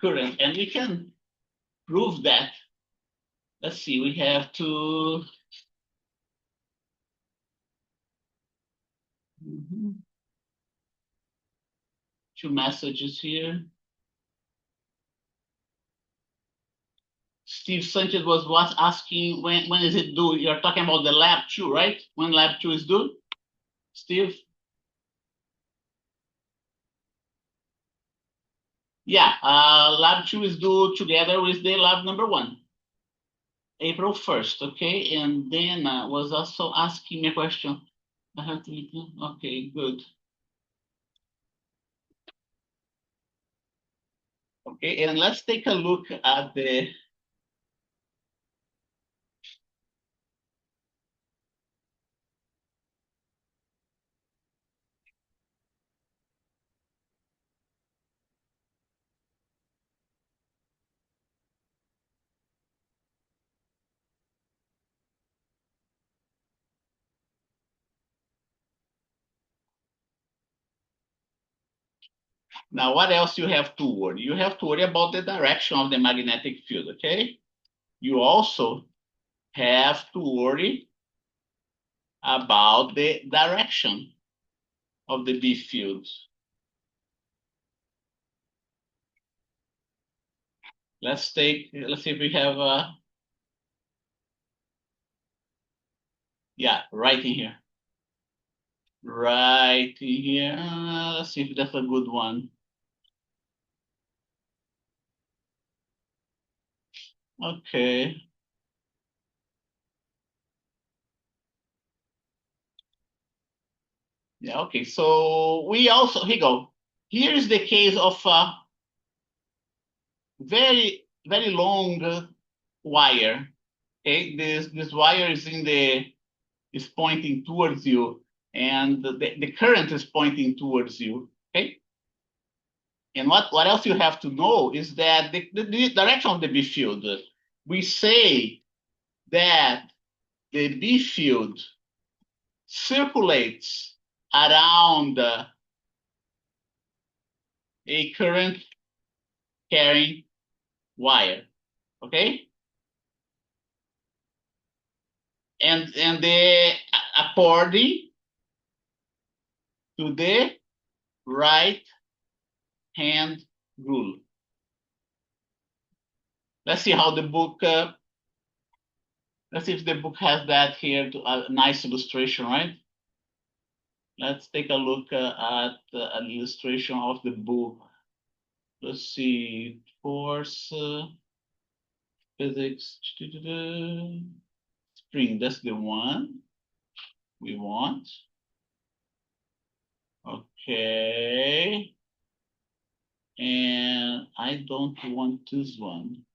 current, and we can prove that. Let's see, we have to. Two messages here. Steve Sanchez was asking when is it due? You're talking about the lab 2, right? When lab 2 is due, Steve? Yeah, lab 2 is due together with the lab number 1, April 1st, okay? And then was also asking me a question. I have to, okay, good. Okay, and let's take a look at the now what else you have to worry? You have to worry about the direction of the magnetic field, okay? You also have to worry about the direction of the B field. Let's see if we have, yeah, right in here. Right in here. Let's see if that's a good one. Okay. Yeah, okay. So we also, here you go. Here is the case of a very, very long wire. Okay, this wire is pointing towards you, and the current is pointing towards you. Okay. And what else you have to know is that the direction of the B field, we say that the B field circulates around a current carrying wire, okay? And the according to the right hand rule. Let's see how the book. Let's see if the book has that here to a nice illustration, right? Let's take a look at an illustration of the book. Let's see, force, physics, spring. That's the one we want. Okay. And I don't want this one.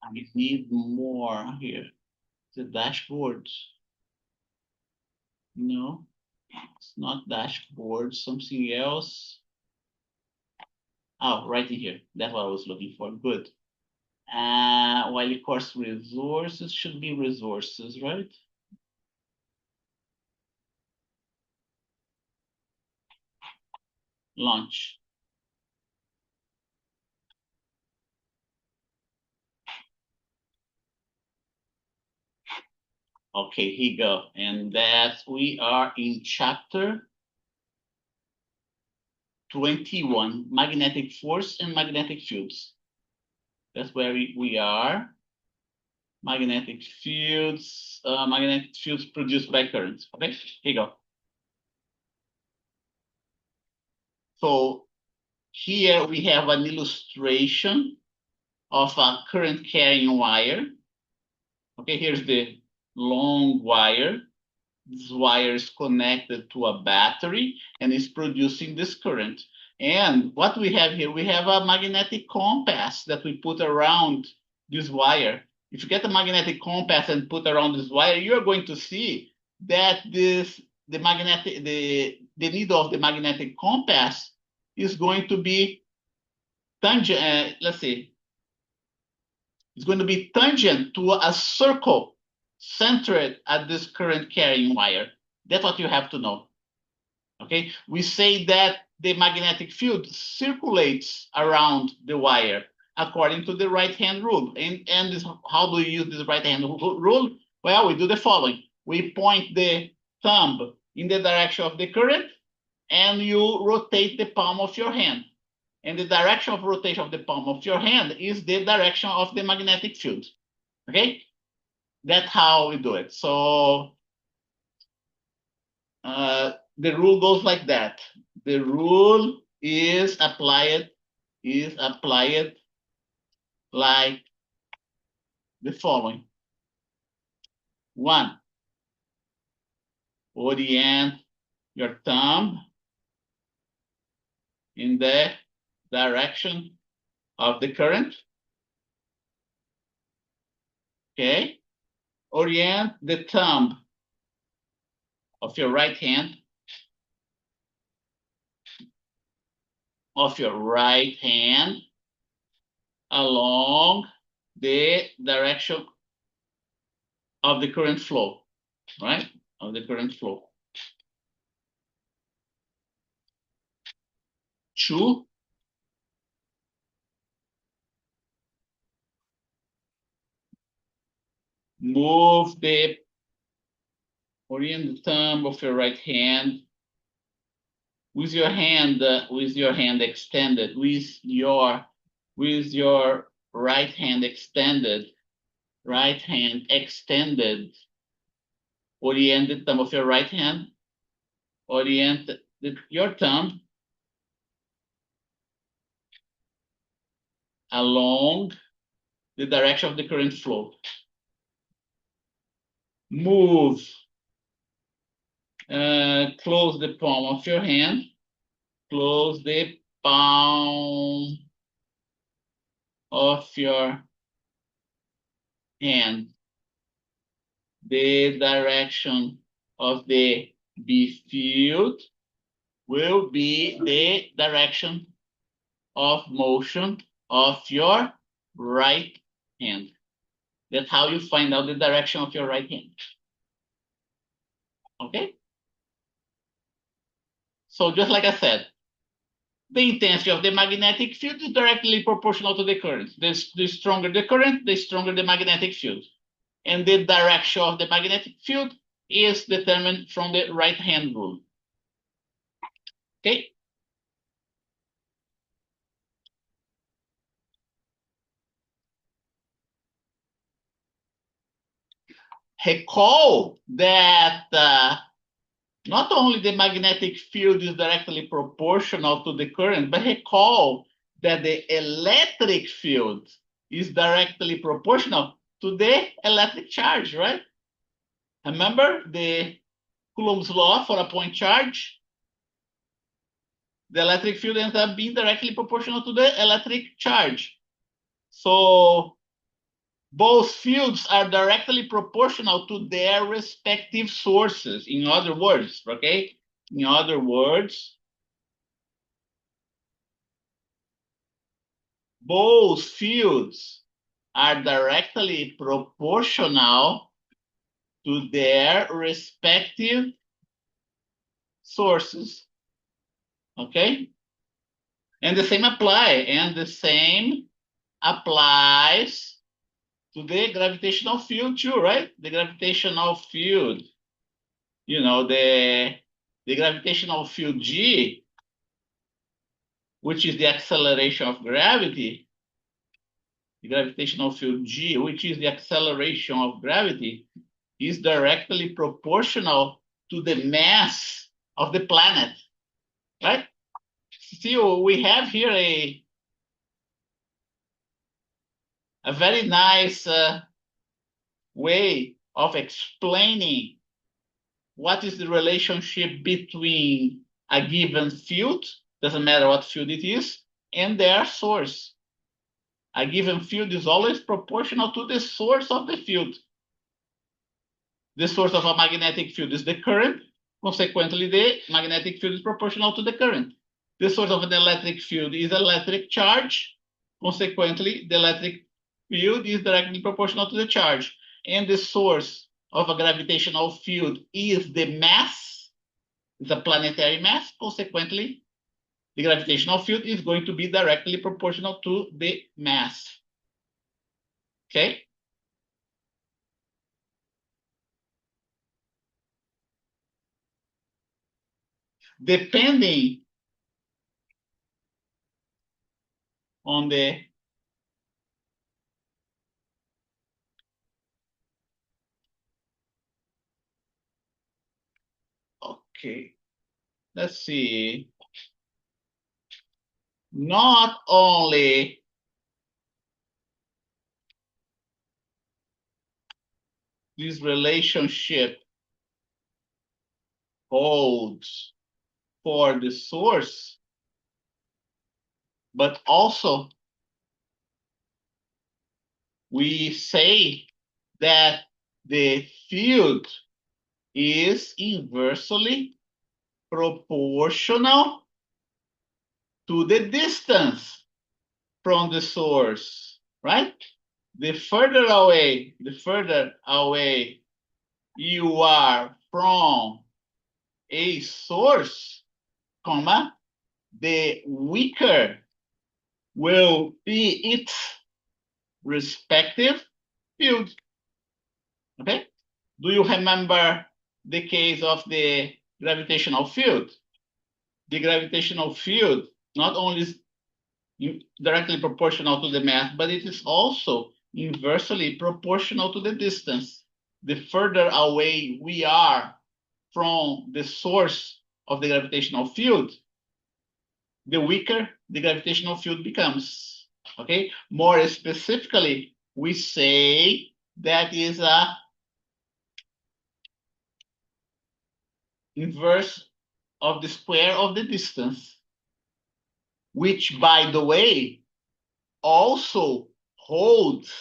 I need more here. The dashboard. No, it's not dashboard, something else. Oh, right in here. That's what I was looking for. Good. While of course resources should be resources, right? Launch. Okay, here you go. And that we are in chapter 21, magnetic force and magnetic fields. That's where we are. Magnetic fields produced by currents. Okay, here you go. So here we have an illustration of a current carrying wire. Okay, here's the long wire. This wire is connected to a battery and is producing this current. And what we have here, we have a magnetic compass that we put around this wire. If you get a magnetic compass and put around this wire, you're going to see that the needle of the magnetic compass is going to be tangent, let's see, it's going to be tangent to a circle centered at this current carrying wire. That's what you have to know. Okay, we say that the magnetic field circulates around the wire according to the right-hand rule. And this, how do you use this right-hand rule? Well, we do the following. We point the thumb in the direction of the current, and you rotate the palm of your hand. And the direction of rotation of the palm of your hand is the direction of the magnetic field. Okay? That's how we do it. So the rule goes like that. The rule is applied like the following. 1, orient your thumb in the direction of the current. Okay? Orient the thumb of your right hand along the direction of the current flow, right? Of the current flow. 2, orient the thumb of your right hand with your hand extended, with your right hand extended, orient the thumb of your right hand, orient your thumb along the direction of the current flow. Move, close the palm of your hand, close the palm of your hand. The direction of the B field will be the direction of motion of your right hand. That's how you find out the direction of your right hand. Okay? So just like I said, the intensity of the magnetic field is directly proportional to the current. The stronger the current, the stronger the magnetic field. And the direction of the magnetic field is determined from the right-hand rule. Okay? Recall that not only the magnetic field is directly proportional to the current, but recall that the electric field is directly proportional to the electric charge, right? Remember the Coulomb's law for a point charge? The electric field ends up being directly proportional to the electric charge. So both fields are directly proportional to their respective sources. In other words, okay? In other words, both fields are directly proportional to their respective sources. Okay? And the same applies to the gravitational field too, right? The gravitational field, you know, the gravitational field G, which is the acceleration of gravity, the gravitational field G, which is the acceleration of gravity, is directly proportional to the mass of the planet, right? Still, we have here a very nice way of explaining what is the relationship between a given field, doesn't matter what field it is, and their source. A given field is always proportional to the source of the field. The source of a magnetic field is the current. Consequently, the magnetic field is proportional to the current. The source of an electric field is electric charge. Consequently, the electric field is directly proportional to the charge. And the source of a gravitational field is the mass, it's a planetary mass. Consequently, the gravitational field is going to be directly proportional to the mass. Okay? Depending on the okay, let's see. Not only this relationship holds for the source, but also we say that the field is inversely proportional to the distance from the source, right? The further away you are from a source, comma, the weaker will be its respective field. Okay? Do you remember the case of the gravitational field? The gravitational field not only is directly proportional to the mass, but it is also inversely proportional to the distance. The further away we are from the source of the gravitational field, the weaker the gravitational field becomes. Okay? More specifically, we say that is a inverse of the square of the distance, which, by the way, also holds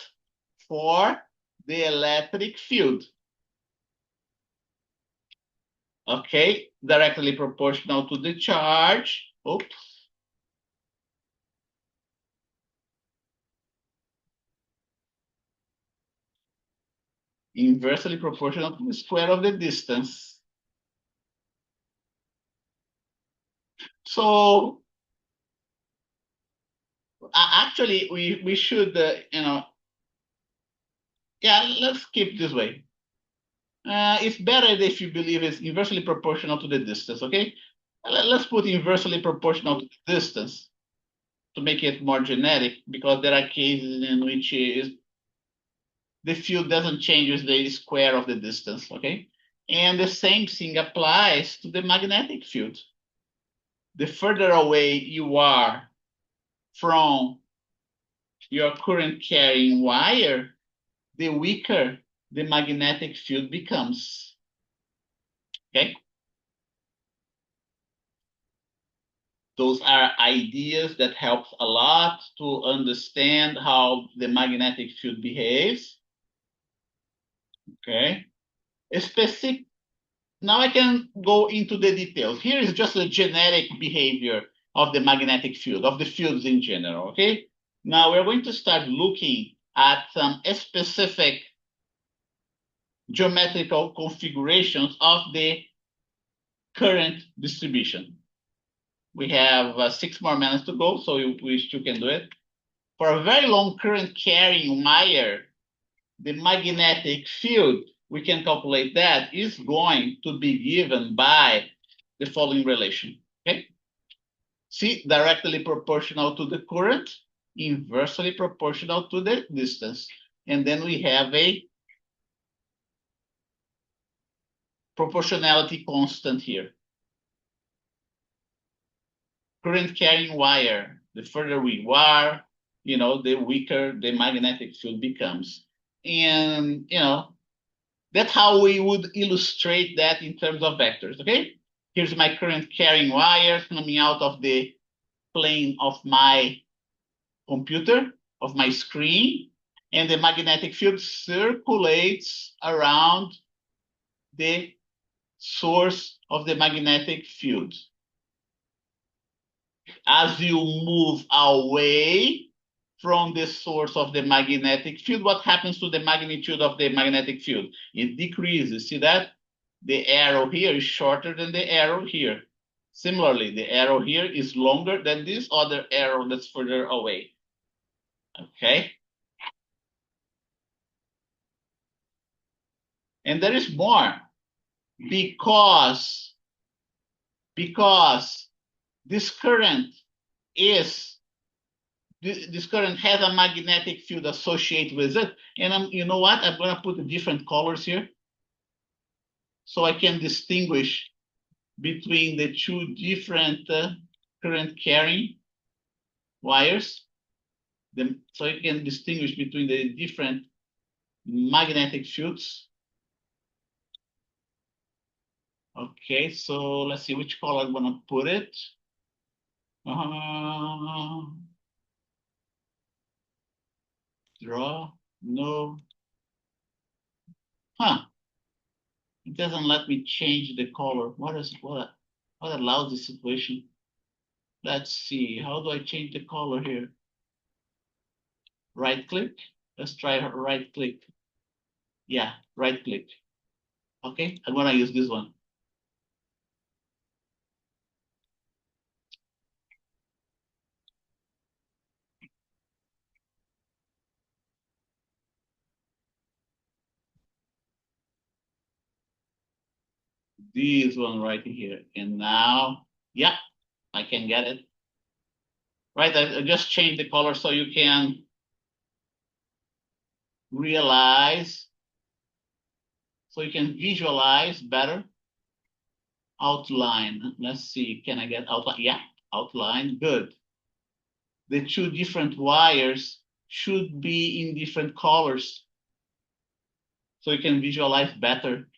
for the electric field. Okay, directly proportional to the charge. Oops. Inversely proportional to the square of the distance. So actually, we should, yeah, let's keep this way. It's better if you believe it's inversely proportional to the distance, okay? Let's put inversely proportional to the distance to make it more generic, because there are cases in which the field doesn't change with the square of the distance, okay? And the same thing applies to the magnetic field. The further away you are from your current carrying wire, the weaker the magnetic field becomes, okay? Those are ideas that help a lot to understand how the magnetic field behaves, okay? Now I can go into the details. Here is just a generic behavior of the magnetic field, of the fields in general, okay? Now we're going to start looking at some specific geometrical configurations of the current distribution. We have 6 more minutes to go, so we still can do it. For a very long current carrying wire, the magnetic field, we can calculate that, is going to be given by the following relation, okay? C, directly proportional to the current, inversely proportional to the distance. And then we have a proportionality constant here. Current carrying wire, the further we are, the weaker the magnetic field becomes. And, that's how we would illustrate that in terms of vectors, okay? Here's my current carrying wire coming out of the plane of my computer, of my screen, and the magnetic field circulates around the source of the magnetic field. As you move away from the source of the magnetic field, what happens to the magnitude of the magnetic field? It decreases. See that? The arrow here is shorter than the arrow here. Similarly, the arrow here is longer than this other arrow that's further away. Okay? And there is more. Because this current has a magnetic field associated with it. And you know what? I'm going to put the different colors here so I can distinguish between the two different current carrying wires. So you can distinguish between the different magnetic fields. Okay, so let's see which color I'm going to put it. Draw, no. It doesn't let me change the color. What allows this situation? Let's see, how do I change the color here? Right click, let's try right click. Yeah, right click. Okay, I'm gonna use this one. This one right here. And now, yeah, I can get it. Right, I just changed the color so you can realize, so you can visualize better. Outline, let's see, can I get outline? Yeah, outline, good. The two different wires should be in different colors so you can visualize better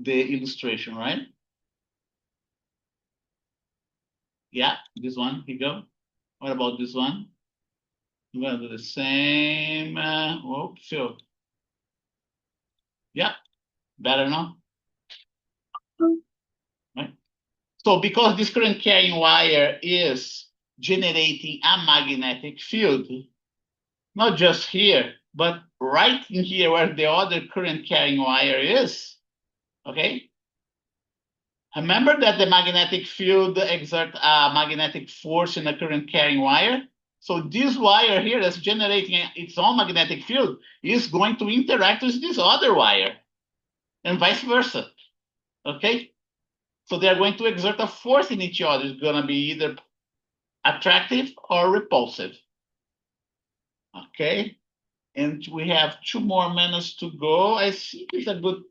the illustration, right? Yeah, this one, here you go. What about this one? I'm gonna do the same. Phil. Yeah, better now. Right? So because this current carrying wire is generating a magnetic field, not just here, but right in here where the other current carrying wire is, okay? Remember that the magnetic field exerts a magnetic force in the current carrying wire? So this wire here that's generating its own magnetic field is going to interact with this other wire and vice versa, okay? So they're going to exert a force in each other. It's gonna be either attractive or repulsive, okay? And we have 2 more minutes to go. I think it's a good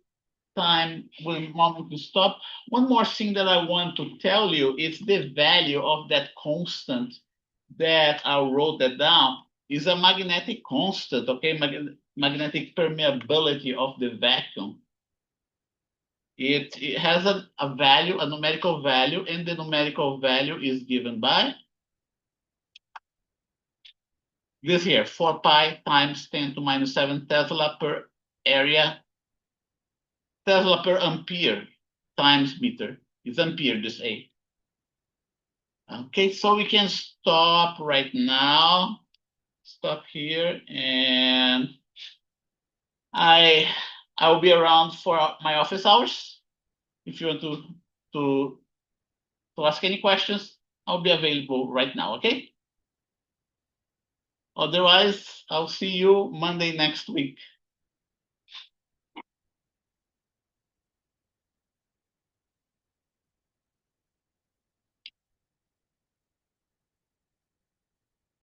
time, moment to stop. One more thing that I want to tell you is the value of that constant that I wrote that down is a magnetic constant, okay? Magnetic permeability of the vacuum. It has a value, a numerical value, and the numerical value is given by this here, 4 pi times 10 to minus 7 Tesla per area, Tesla per ampere times meter. It's ampere, this A. Okay, so we can stop right now. Stop here, and I will be around for my office hours. If you want to ask any questions, I'll be available right now, okay? Otherwise, I'll see you Monday next week.